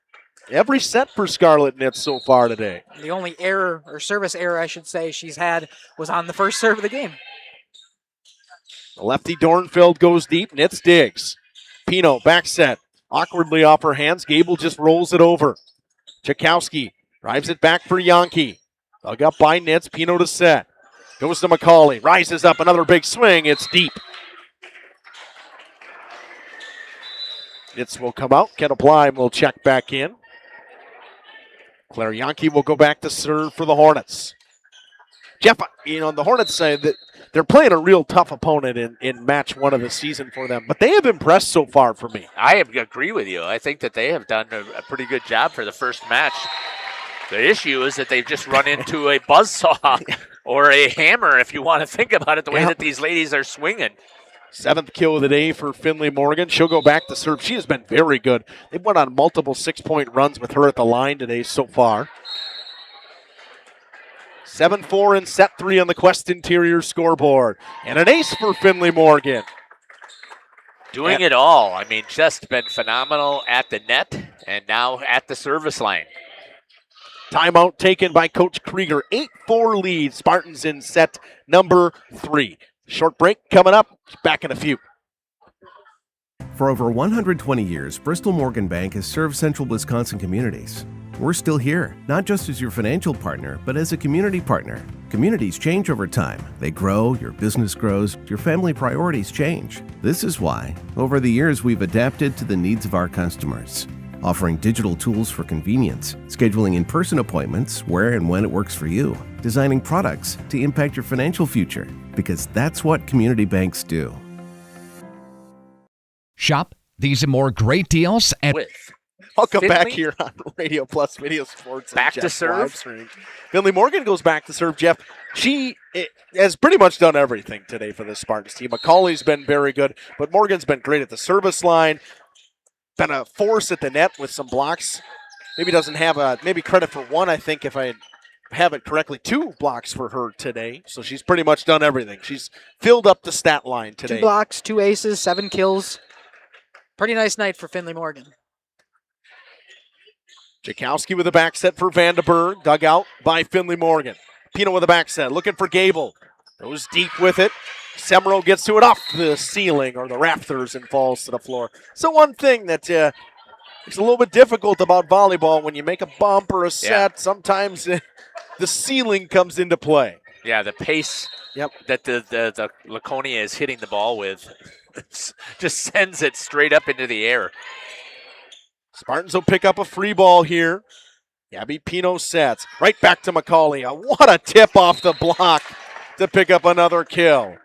Every set for Scarlett Nitz so far today. The only error, or service error, I should say, she's had was on the first serve of the game. The lefty Dornfeld goes deep. Nitz digs. Pino back set. Awkwardly off her hands. Gable just rolls it over. Jakowski drives it back for Yankee. Dug up by Nitz. Pino to set. Goes to McCauley. Rises up. Another big swing. It's deep. Nitz will come out. Kendall Plime will check back in. Claire Yankee will go back to serve for the Hornets. Jeff, the Hornets say that they're playing a real tough opponent in match 1 of the season for them, but they have impressed so far for me. I agree with you. I think that they have done a pretty good job for the first match. The issue is that they've just run into a buzzsaw or a hammer, if you want to think about it, the way that these ladies are swinging. 7th kill of the day for Finley Morgan. She'll go back to serve. She has been very good. They've went on multiple 6-point runs with her at the line today so far. 7-4 in set 3 on the Quest Interior scoreboard. And an ace for Finley Morgan. Doing it all. I mean, just been phenomenal at the net and now at the service line. Timeout taken by Coach Krieger. 8-4 lead. Spartans in set number 3. Short break coming up. Back in a few. For over 120 years, Bristol Morgan Bank has served central Wisconsin communities. We're still here, not just as your financial partner, but as a community partner. Communities change over time. They grow, your business grows, your family priorities change. This is why, over the years, we've adapted to the needs of our customers, offering digital tools for convenience, scheduling in-person appointments where and when it works for you, designing products to impact your financial future, because that's what community banks do. Shop these and more great deals at Welcome Finley? back here on Radio Plus Video Sports. and Back to Jeff serve. live stream. Finley Morgan goes back to serve. Jeff, she has pretty much done everything today for the Spartans team. McCauley's been very good, but Morgan's been great at the service line. Been a force at the net with some blocks. Maybe doesn't have maybe credit for one, I think, if I have it correctly. 2 blocks for her today. So she's pretty much done everything. She's filled up the stat line today. 2 blocks, 2 aces, 7 kills. Pretty nice night for Finley Morgan. Jakowski with a back set for Vandenberg, dug out by Finley Morgan. Pino with a back set, looking for Gable. Goes deep with it. Semro gets to it off the ceiling or the rafters and falls to the floor. So one thing that is a little bit difficult about volleyball, when you make a bump or a set, sometimes the ceiling comes into play. Yeah, the pace that the Laconia is hitting the ball with just sends it straight up into the air. Spartans will pick up a free ball here. Gabby Pino sets. Right back to McCauley. What a tip off the block to pick up another kill.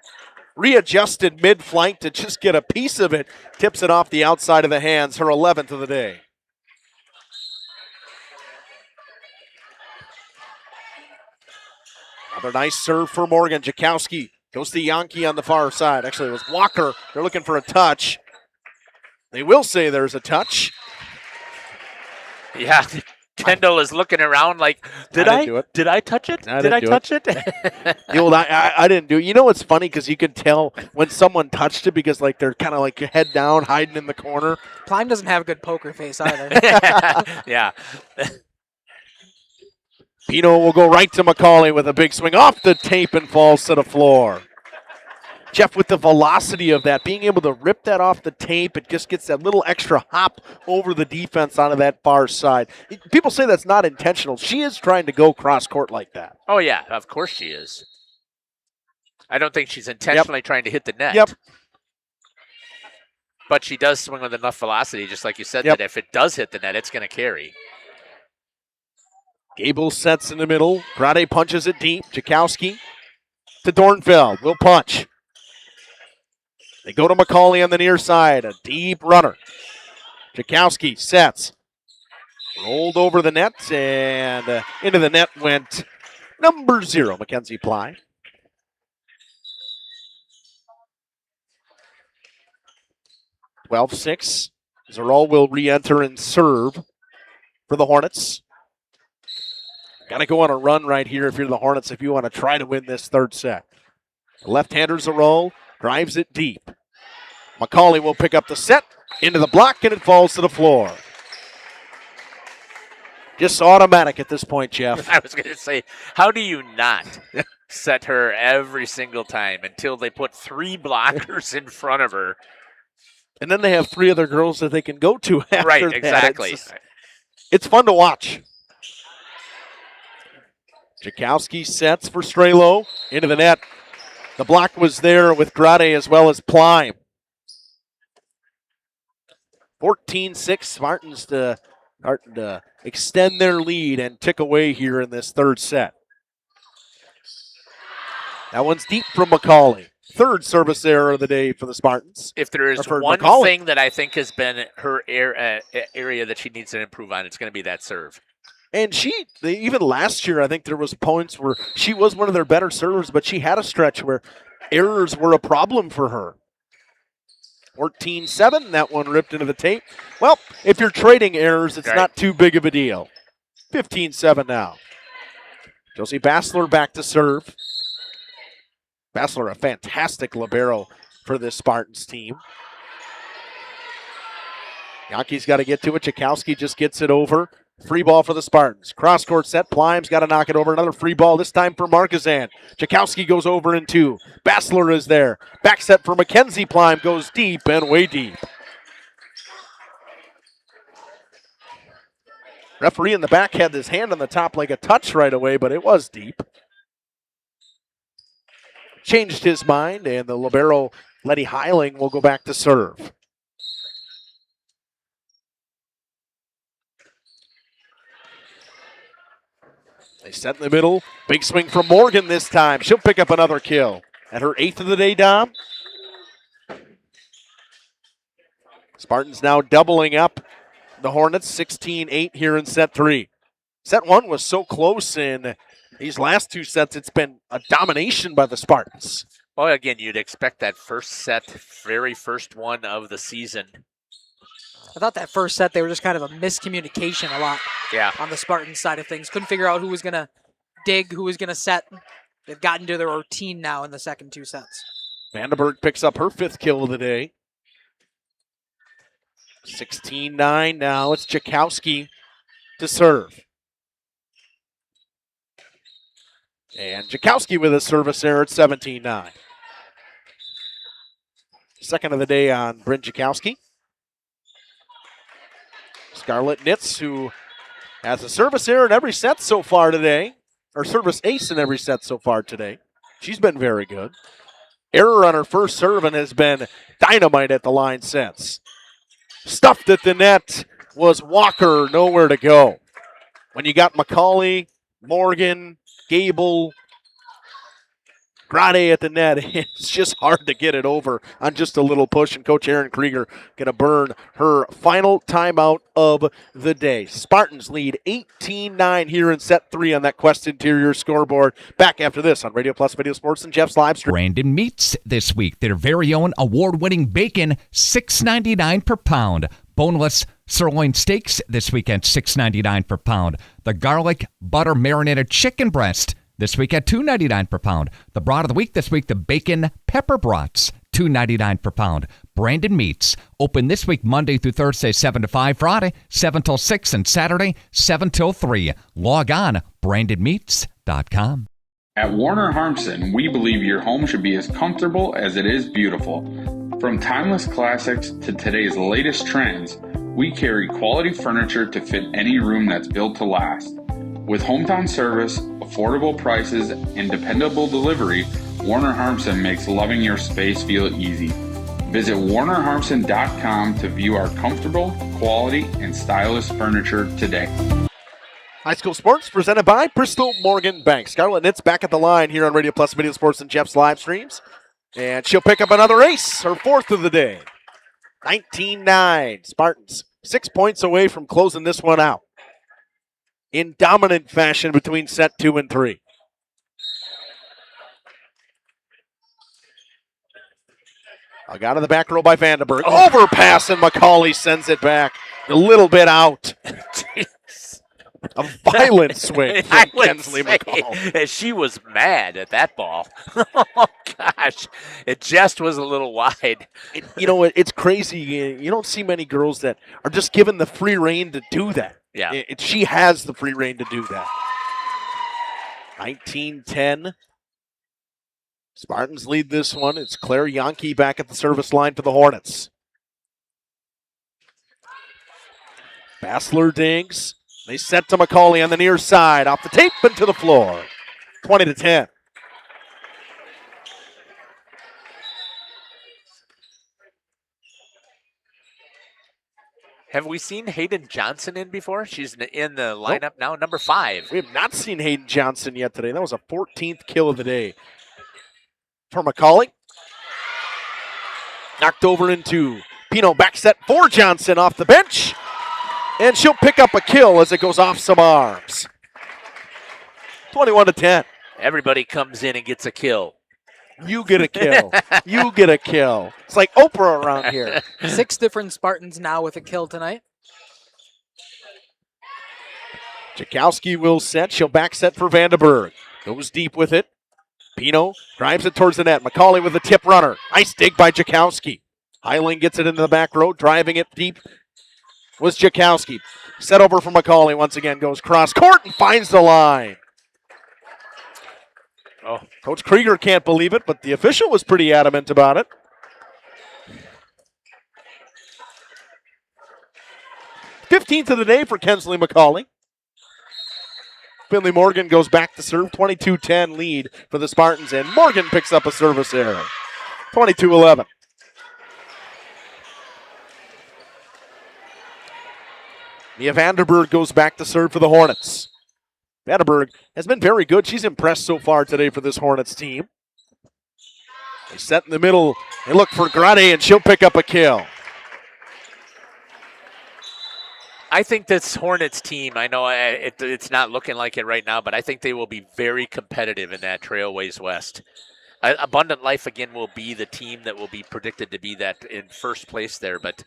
Readjusted mid-flank to just get a piece of it. Tips it off the outside of the hands. Her 11th of the day. Another nice serve for Morgan. Jakowski goes to Yankee on the far side. Actually, it was Walker. They're looking for a touch. They will say there's a touch. Yeah, Kendall is looking around like, did I touch it? Did I touch it? The old I didn't do it. You know what's funny? Because you can tell when someone touched it because like they're kind of like head down, hiding in the corner. Plime doesn't have a good poker face either. Yeah. Pino will go right to McCauley with a big swing off the tape and falls to the floor. Jeff, with the velocity of that, being able to rip that off the tape, it just gets that little extra hop over the defense onto that far side. People say that's not intentional. She is trying to go cross court like that. Oh, yeah, of course she is. I don't think she's intentionally trying to hit the net. Yep. But she does swing with enough velocity, just like you said, that if it does hit the net, it's going to carry. Gable sets in the middle. Grade punches it deep. Jakowski to Dornfeld. Will punch. They go to McCauley on the near side. A deep runner. Jakowski sets. Rolled over the net, and into the net went number 0, Mackenzie Ply. (12-6). Zarol will re-enter and serve for the Hornets. Got to go on a run right here if you're the Hornets, if you want to try to win this third set. The left-hander's a roll, drives it deep. McCauley will pick up the set, into the block, and it falls to the floor. Just automatic at this point, Jeff. I was going to say, how do you not set her every single time until they put 3 blockers in front of her? And then they have 3 other girls that they can go to after Right, that. exactly. It's fun to watch. Jakowski sets for Strelo into the net. The block was there with Grade as well as Plime. 14-6, Spartans starting to extend their lead and tick away here in this third set. That one's deep from McCauley. Third service error of the day for the Spartans. If there is one thing that I think has been her area that she needs to improve on, it's going to be that serve. And even last year, I think there was points where she was one of their better servers, but she had a stretch where errors were a problem for her. 14-7, that one ripped into the tape. Well, if you're trading errors, it's not too big of a deal. 15-7 now. Josie Bassler back to serve. Bassler, a fantastic libero for this Spartans team. Yankee's got to get to it. Jakowski just gets it over. Free ball for the Spartans. Cross-court set. Plime's got to knock it over. Another free ball, this time for Markesan. Jakowski goes over in 2. Bassler is there. Back set for Mackenzie. Plime goes deep and way deep. Referee in the back had his hand on the top like a touch right away, but it was deep. Changed his mind, and the libero, Letty Heiling, will go back to serve. They set in the middle. Big swing from Morgan this time. She'll pick up another kill. At her 8th of the day, Dom. Spartans now doubling up the Hornets, 16-8 here in set 3. Set 1 was so close in these last 2 sets. It's been a domination by the Spartans. Well, again, you'd expect that first set, very first one of the season. I thought that first set they were just kind of a miscommunication a lot. Yeah. On the Spartans side of things. Couldn't figure out who was going to dig, who was going to set. They've gotten to their routine now in the second 2 sets. Vandenberg picks up her 5th kill of the day. 16-9 now. It's Jakowski to serve. And Jakowski with a service error at 17-9. Second of the day on Bryn Jakowski. Scarlett Nitz, who has a service error in every set so far today, or service ace in every set so far today. She's been very good. Error on her first serve and has been dynamite at the line since. Stuffed at the net was Walker, nowhere to go. When you got McCauley, Morgan, Gable, Grade at the net, it's just hard to get it over on just a little push, and Coach Erin Krieger going to burn her final timeout of the day. Spartans lead 18-9 here in set 3 on that Quest Interior scoreboard. Back after this on Radio Plus Video Sports and Jeff's live stream. Brandon Meats this week. Their very own award-winning bacon, $6.99 per pound. Boneless sirloin steaks this week at $6.99 per pound. The garlic butter marinated chicken breast this week at $2.99 per pound. The broth of the week this week, the bacon pepper brats, $2.99 per pound. Brandon Meats, open this week Monday through Thursday, 7 to 5, Friday, 7 till 6, and Saturday, 7 till 3. Log on, brandonmeats.com. At Warner Harmson, we believe your home should be as comfortable as it is beautiful. From timeless classics to today's latest trends, we carry quality furniture to fit any room that's built to last. With hometown service, affordable prices, and dependable delivery, Warner Harmson makes loving your space feel easy. Visit warnerharmson.com to view our comfortable, quality, and stylish furniture today. High school sports presented by Bristol Morgan Bank. Scarlett Nitz back at the line here on Radio Plus Video Sports and Jeff's live streams. And she'll pick up another ace, her 4th of the day. 19-9. Spartans 6 points away from closing this one out in dominant fashion between set 2 and 3. Got in the back row by Vandenberg. Overpass, and McCauley sends it back a little bit out. A violent swing from Kensley McCall. She was mad at that ball. Oh, gosh. It just was a little wide. It's crazy. You don't see many girls that are just given the free rein to do that. Yeah. She has the free rein to do that. 19-10. Spartans lead this one. It's Claire Yonke back at the service line for the Hornets. Bassler digs. They set to McCauley on the near side. Off the tape and to the floor. 20-10. Have we seen Hayden Johnson in before? She's in the lineup now, number 5. We have not seen Hayden Johnson yet today. That was a 14th kill of the day for McCauley. Knocked over into Pino. Back set for Johnson off the bench. And she'll pick up a kill as it goes off some arms. 21-10. Everybody comes in and gets a kill. You get a kill. You get a kill. It's like Oprah around here. 6 different Spartans now with a kill tonight. Jakowski will set. She'll back set for Vandenberg. Goes deep with it. Pino drives it towards the net. McCauley with a tip runner. Nice dig by Jakowski. Heiling gets it into the back row. Driving it deep was Jakowski. Set over for McCauley once again. Goes cross court and finds the line. Oh, Coach Krieger can't believe it, but the official was pretty adamant about it. 15th of the day for Kensley McCauley. Finley Morgan goes back to serve. 22-10 lead for the Spartans, and Morgan picks up a service error. 22-11. Mia Vanderberg goes back to serve for the Hornets. Vanderberg has been very good. She's impressed so far today for this Hornets team. They set in the middle. They look for Grade, and she'll pick up a kill. I think this Hornets team, I know it's not looking like it right now, but I think they will be very competitive in that Trailways West. Abundant Life, again, will be the team that will be predicted to be that in first place there, but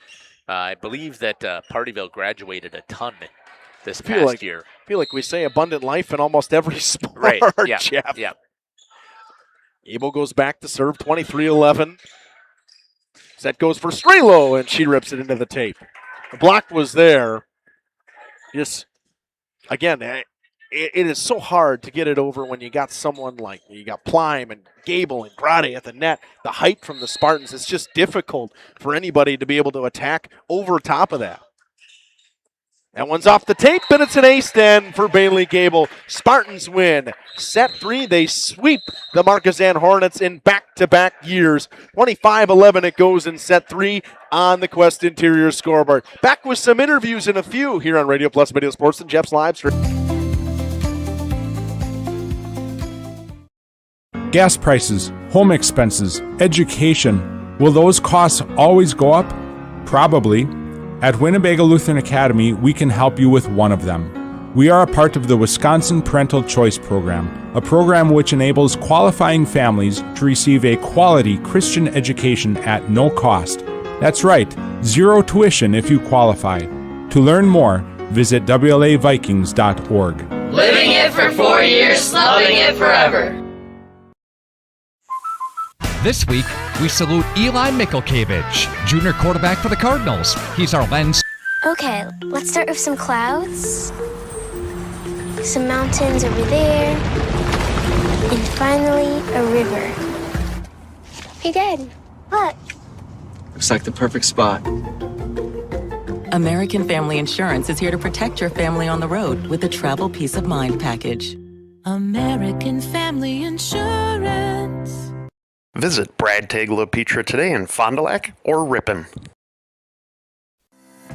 I believe that Partyville graduated a ton this past year. I feel like we say Abundant Life in almost every sport, right. Yeah. Jeff. Yeah. Abel goes back to serve, 23-11. Set goes for Strelo, and she rips it into the tape. The block was there. Just, again, it is so hard to get it over when you got someone like, you got Plime and Gable and Grade at the net. The height from the Spartans, it's just difficult for anybody to be able to attack over top of that. That one's off the tape, and it's an ace then for Bailey Gable. Spartans win. Set 3, they sweep the Markesan Hornets in back-to-back years. 25-11 it goes in set 3 on the Quest Interior scoreboard. Back with some interviews in a few here on Radio Plus Video Sports and Jeff's live stream. Gas prices, home expenses, education. Will those costs always go up? Probably. At Winnebago Lutheran Academy, we can help you with one of them. We are a part of the Wisconsin Parental Choice Program, a program which enables qualifying families to receive a quality Christian education at no cost. That's right, zero tuition if you qualify. To learn more, visit WLAVikings.org. Living it for 4 years, loving it forever. This week, we salute Eli Mikkelkevich, junior quarterback for the Cardinals. He's our lens. Okay, let's start with some clouds, some mountains over there, and finally a river. Hey, Dad, look. Looks like the perfect spot. American Family Insurance is here to protect your family on the road with the Travel Peace of Mind package. American Family Insurance. Visit Brad Tagle Petra today in Fond du Lac or Ripon.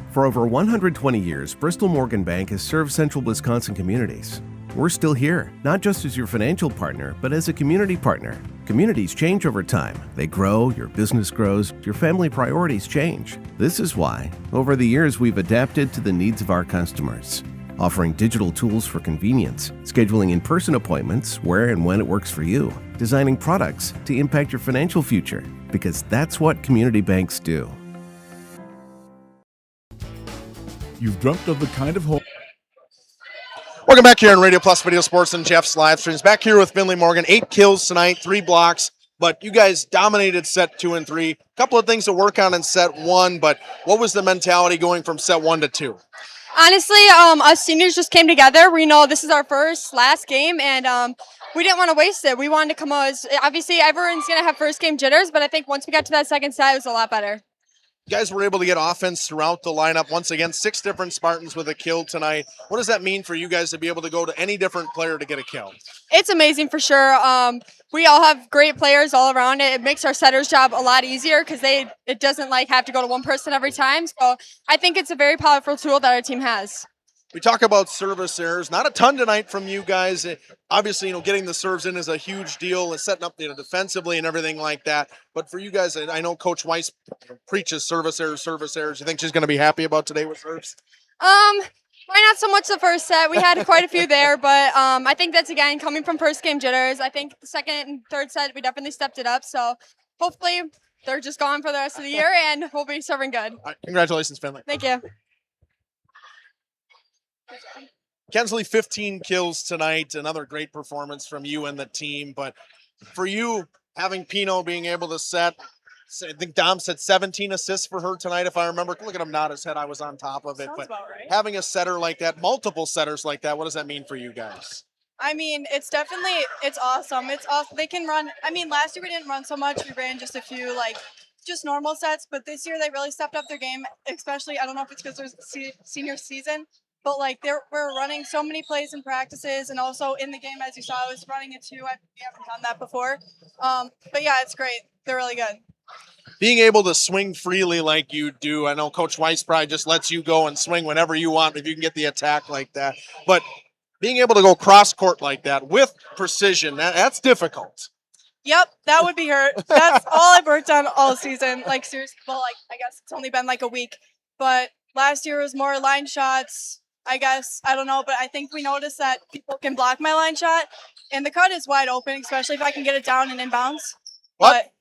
For over 120 years, Bristol Morgan Bank has served central Wisconsin communities. We're still here, not just as your financial partner, but as a community partner. Communities change over time. They grow, your business grows, your family priorities change. This is why, over the years, we've adapted to the needs of our customers, offering digital tools for convenience, scheduling in-person appointments where and when it works for you, designing products to impact your financial future, because that's what community banks do. You've dreamt of the kind of home. Welcome back here on Radio Plus Video Sports and Jeff's live streams. Back here with Finley Morgan. 8 kills tonight, 3 blocks, but you guys dominated set 2 and 3. A couple of things to work on in set 1, but what was the mentality going from set 1 to 2? Honestly, us seniors just came together. We know this is our last game, and we didn't want to waste it. We wanted to come out. Obviously, everyone's going to have first game jitters, but I think once we got to that second set, it was a lot better. You guys were able to get offense throughout the lineup. Once again, 6 different Spartans with a kill tonight. What does that mean for you guys to be able to go to any different player to get a kill? It's amazing for sure. We all have great players all around it. It makes our setter's job a lot easier because it doesn't have to go to one person every time. So I think it's a very powerful tool that our team has. We talk about service errors. Not a ton tonight from you guys. Obviously, getting the serves in is a huge deal and setting up, defensively and everything like that. But for you guys, I know Coach Weiss preaches service errors. You think she's going to be happy about today with serves? Why not so much the first set? We had quite a few there, but I think that's, again, coming from first game jitters. I think the second and third set, we definitely stepped it up. So hopefully they're just gone for the rest of the year, and we'll be serving good. All right, congratulations, Finley. Thank you. Kensley, 15 kills tonight. Another great performance from you and the team. But for you, having Pino being able to set, I think Dom said 17 assists for her tonight, if I remember. Look at him nod his head. I was on top of it. Sounds but about right. Having a setter like that, multiple setters like that, what does that mean for you guys? I mean, it's awesome. It's awesome. They can run. I mean, last year we didn't run so much. We ran just a few just normal sets, but this year they really stepped up their game, especially, I don't know if it's because there's senior season, but like we're running so many plays and practices, and also in the game, as you saw, I was running it too. We haven't done that before. But yeah, it's great. They're really good. Being able to swing freely like you do, I know Coach Weiss probably just lets you go and swing whenever you want if you can get the attack like that. But being able to go cross court like that with precision, that's difficult. Yep, that would be hurt. That's all I've worked on all season. Like seriously, well, like I guess it's only been like a week, but last year was more line shots. I guess I don't know, but I think we noticed that people can block my line shot, and the cut is wide open, especially if I can get it down and inbounds. What?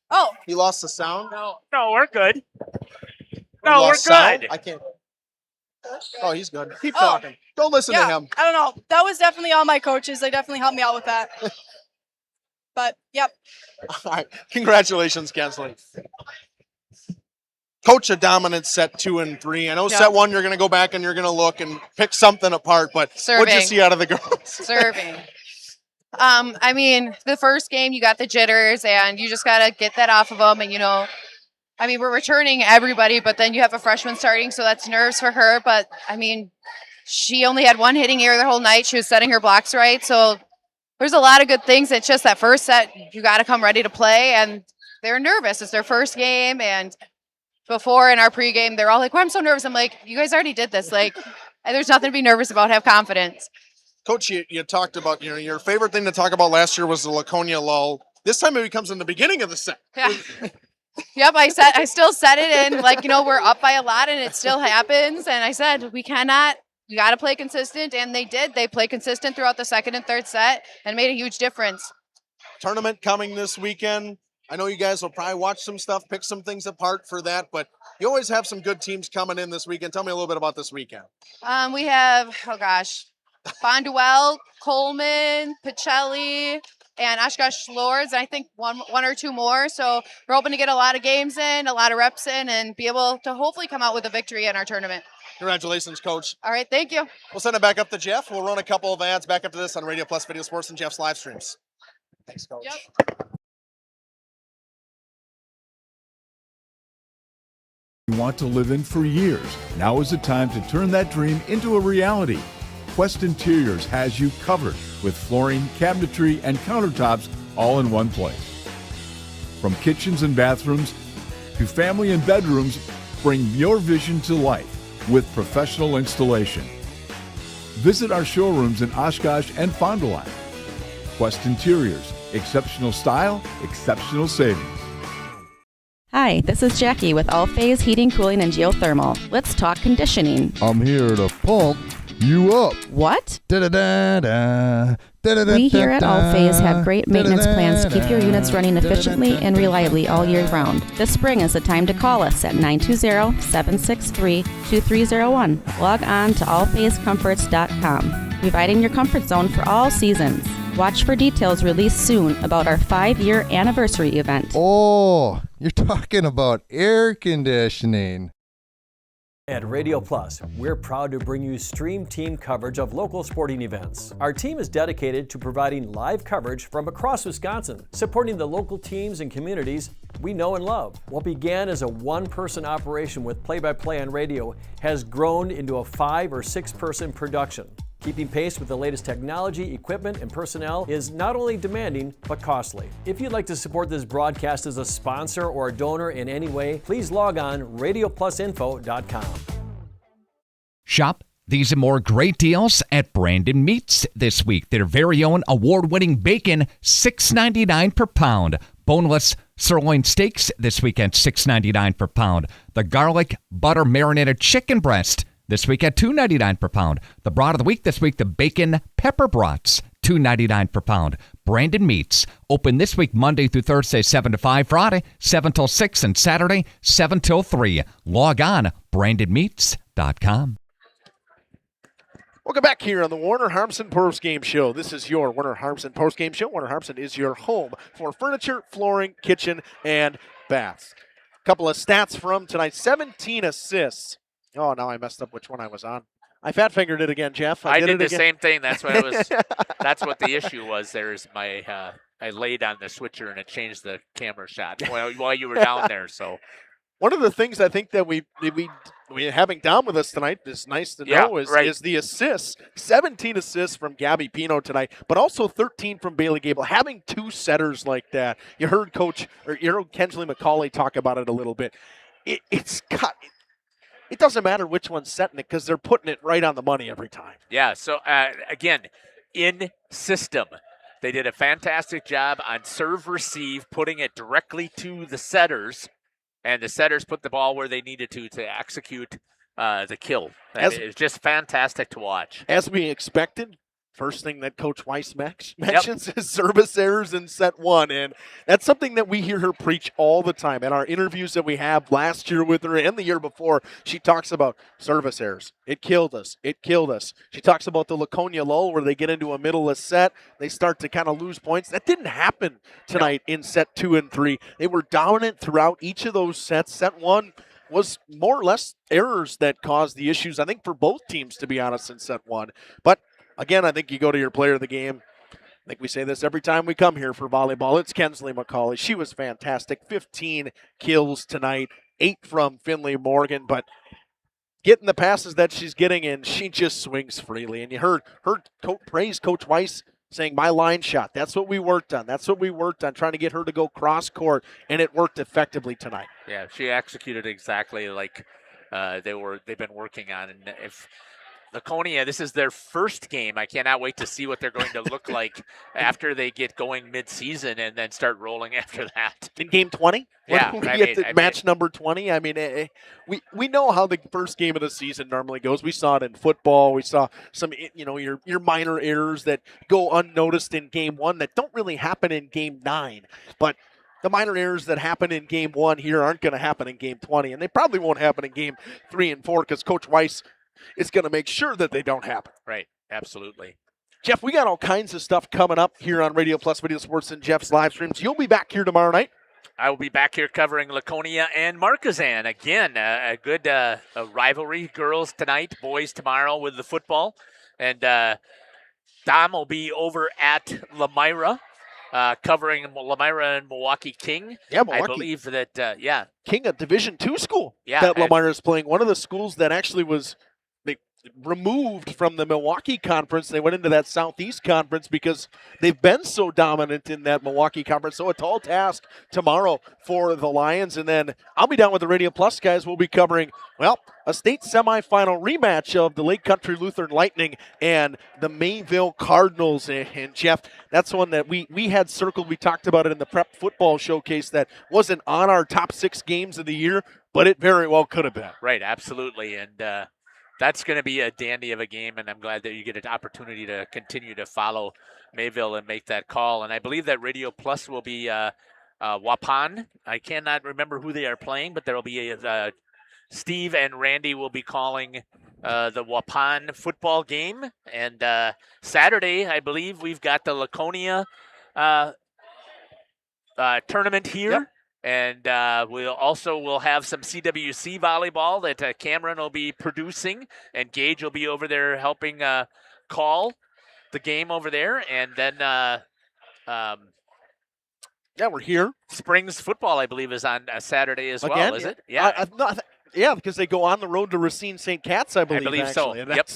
Oh. You lost the sound? No, we're good. No, we're sound? good. I can't. Oh, he's good. Keep Oh. talking. Don't listen to him. I don't know. That was definitely all my coaches. They definitely helped me out with that. But yep. All right. Congratulations, Kensley. Coach a dominant set 2 and 3. I know set 1 you're going to go back and you're going to look and pick something apart, but what'd you see out of the girls? Serving. I mean, the first game you got the jitters and you just got to get that off of them. And, I mean, we're returning everybody, but then you have a freshman starting, so that's nerves for her. But, I mean, she only had one hitting error the whole night. She was setting her blocks right. So there's a lot of good things. It's just that first set, you got to come ready to play. And they're nervous. It's their first game. And before in our pregame, they're all like, well, I'm so nervous. I'm like, you guys already did this. Like, there's nothing to be nervous about. Have confidence. Coach, you talked about, your favorite thing to talk about last year was the Laconia lull. This time it becomes in the beginning of the set. Yeah. Yep, I still said it, and we're up by a lot and it still happens. And I said, we got to play consistent, and they did. They played consistent throughout the second and third set and made a huge difference. Tournament coming this weekend. I know you guys will probably watch some stuff, pick some things apart for that, but you always have some good teams coming in this weekend. Tell me a little bit about this weekend. We have, Bonduel, Coleman, Pacelli, and Oshkosh Lords, and I think one or two more. So we're hoping to get a lot of games in, a lot of reps in, and be able to hopefully come out with a victory in our tournament. Congratulations, Coach. All right, thank you. We'll send it back up to Jeff. We'll run a couple of ads back after this on Radio Plus Video Sports and Jeff's live streams. Thanks, Coach. Yep. You want to live in for years. Now is the time to turn that dream into a reality. Quest Interiors has you covered with flooring, cabinetry, and countertops all in one place. From kitchens and bathrooms to family and bedrooms, bring your vision to life with professional installation. Visit our showrooms in Oshkosh and Fond du Lac. Quest Interiors, exceptional style, exceptional savings. Hi, this is Jackie with All Phase Heating, Cooling, and Geothermal. Let's talk conditioning. I'm here to pump you up. What? Da-da-da-da. We here at All Phase have great maintenance plans to keep your units running efficiently and reliably all year round. This spring is the time to call us at 920-763-2301. Log on to allphasecomforts.com, providing your comfort zone for all seasons. Watch for details released soon about our 5-year anniversary event. Oh, you're talking about air conditioning. At Radio Plus, we're proud to bring you stream team coverage of local sporting events. Our team is dedicated to providing live coverage from across Wisconsin, supporting the local teams and communities we know and love. What began as a one-person operation with play-by-play on radio has grown into a 5- or 6-person production. Keeping pace with the latest technology, equipment, and personnel is not only demanding, but costly. If you'd like to support this broadcast as a sponsor or a donor in any way, please log on radioplusinfo.com. Shop these and more great deals at Brandon Meats this week. Their very own award-winning bacon, $6.99 per pound. Boneless sirloin steaks this week at $6.99 per pound. The garlic butter marinated chicken breast this week at $2.99 per pound. The broad of the week this week, the bacon pepper brats, $2.99 per pound. Brandon Meats, open this week Monday through Thursday, 7 to 5, Friday, 7 till 6, and Saturday, 7 till 3. Log on, brandonmeats.com. Welcome back here on the Warner Harmson Post Game Show. This is your Warner Harmson Post Game Show. Warner Harmson is your home for furniture, flooring, kitchen, and baths. A couple of stats from tonight, 17 assists. Oh, now I messed up which one I was on. I fat fingered it again, Jeff. I did the same thing. That's what I was. That's what the issue was. There's my I laid on the switcher and it changed the camera shot while you were down there. So one of the things I think that we having Dom with us tonight is nice to know is the assists. 17 assists from Gabby Pino tonight, but also 13 from Bailey Gable. Having two setters like that, you heard Kensley McCauley talk about it a little bit. It doesn't matter which one's setting it because they're putting it right on the money every time. Yeah. So again, in system. They did a fantastic job on serve receive, putting it directly to the setters, and the setters put the ball where they needed to execute the kill. It's just fantastic to watch. As we expected, first thing that Coach Weiss mentions is service errors in set one, and that's something that we hear her preach all the time. In our interviews that we have last year with her and the year before, she talks about service errors. It killed us. It killed us. She talks about the Laconia lull where they get into a middle of set. They start to kind of lose points. That didn't happen tonight in set 2 and 3. They were dominant throughout each of those sets. Set 1 was more or less errors that caused the issues, I think, for both teams, to be honest, in set 1. But again, I think you go to your player of the game. I think we say this every time we come here for volleyball. It's Kensley McCauley. She was fantastic. 15 kills tonight, 8 from Finley Morgan. But getting the passes that she's getting in, she just swings freely. And you heard her praise Coach Weiss saying, my line shot. That's what we worked on. That's what we worked on, trying to get her to go cross court, and it worked effectively tonight. Yeah, she executed exactly like they've been working on. And if Laconia, this is their first game. I cannot wait to see what they're going to look like after they get going mid-season and then start rolling after that. In game 20? Yeah. Match number 20? I mean, we know how the first game of the season normally goes. We saw it in football. We saw some, your minor errors that go unnoticed in game 1 that don't really happen in game 9. But the minor errors that happen in game 1 here aren't going to happen in game 20, and they probably won't happen in game 3 and 4 because Coach Weiss is going to make sure that they don't happen. Right, absolutely. Jeff, we got all kinds of stuff coming up here on Radio Plus Video Sports and Jeff's live streams. You'll be back here tomorrow night. I will be back here covering Laconia and Markesan. Again, a good rivalry. Girls tonight, boys tomorrow with the football. And Dom will be over at Lamira, covering Lamira and Milwaukee King. Yeah, Milwaukee. I believe that, King, a Division II school. Yeah, that Lamira is playing. One of the schools that actually was removed from the Milwaukee Conference. They went into that Southeast Conference because they've been so dominant in that Milwaukee Conference. So a tall task tomorrow for the Lions. And then I'll be down with the Radio Plus guys. We'll be covering, a state semifinal rematch of the Lake Country Lutheran Lightning and the Mayville Cardinals. And Jeff, that's one that we had circled. We talked about it in the prep football showcase that wasn't on our top 6 games of the year, but it very well could have been. Right, absolutely. And that's going to be a dandy of a game, and I'm glad that you get an opportunity to continue to follow Mayville and make that call. And I believe that Radio Plus will be Waupun. I cannot remember who they are playing, but there will be Steve and Randy will be calling the Waupun football game. And Saturday, I believe we've got the Laconia tournament here. Yep. And we'll have some CWC volleyball that Cameron will be producing, and Gage will be over there helping call the game over there. And then, we're here. Springs football, I believe, is on Saturday as Again? well, is it? Yeah. Because they go on the road to Racine St. Cat's, I believe so. Yep.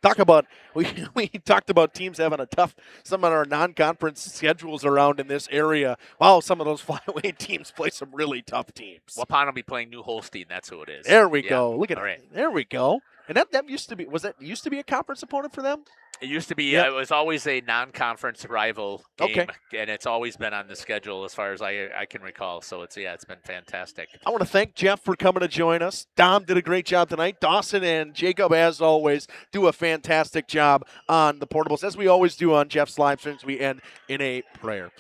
Talk about we talked about teams having a tough, some of our non-conference schedules around in this area. Wow, some of those flyaway teams play some really tough teams. Waupun will be playing New Holstein. That's who it is. There we go. Look at All right. There we go. And that used to be a conference opponent for them? It used to be. It was always a non-conference rival game, Okay. And it's always been on the schedule as far as I can recall. So it's been fantastic. I want to thank Jeff for coming to join us. Dom did a great job tonight. Dawson and Jacob, as always, do a fantastic job on the portables. As we always do on Jeff's live streams, we end in a prayer.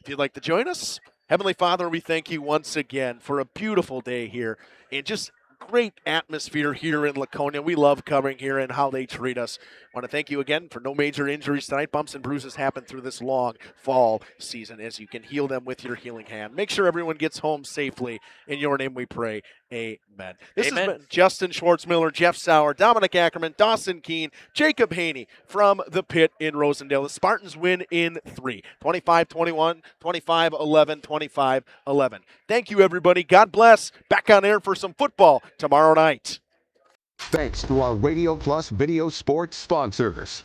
If you'd like to join us, Heavenly Father, we thank you once again for a beautiful day here. And just great atmosphere here in Laconia. We love coming here and how they treat us. I want to thank you again for no major injuries tonight. Bumps and bruises happen through this long fall season as you can heal them with your healing hand. Make sure everyone gets home safely. In your name we pray. Amen. This has been Justin Schwartzmiller, Jeff Sauer, Dominic Ackerman, Dawson Keene, Jacob Haney from the pit in Rosendale. The Spartans win in 3. 25-21, 25-11, 25-11. Thank you, everybody. God bless. Back on air for some football tomorrow night. Thanks to our Radio Plus video sports sponsors.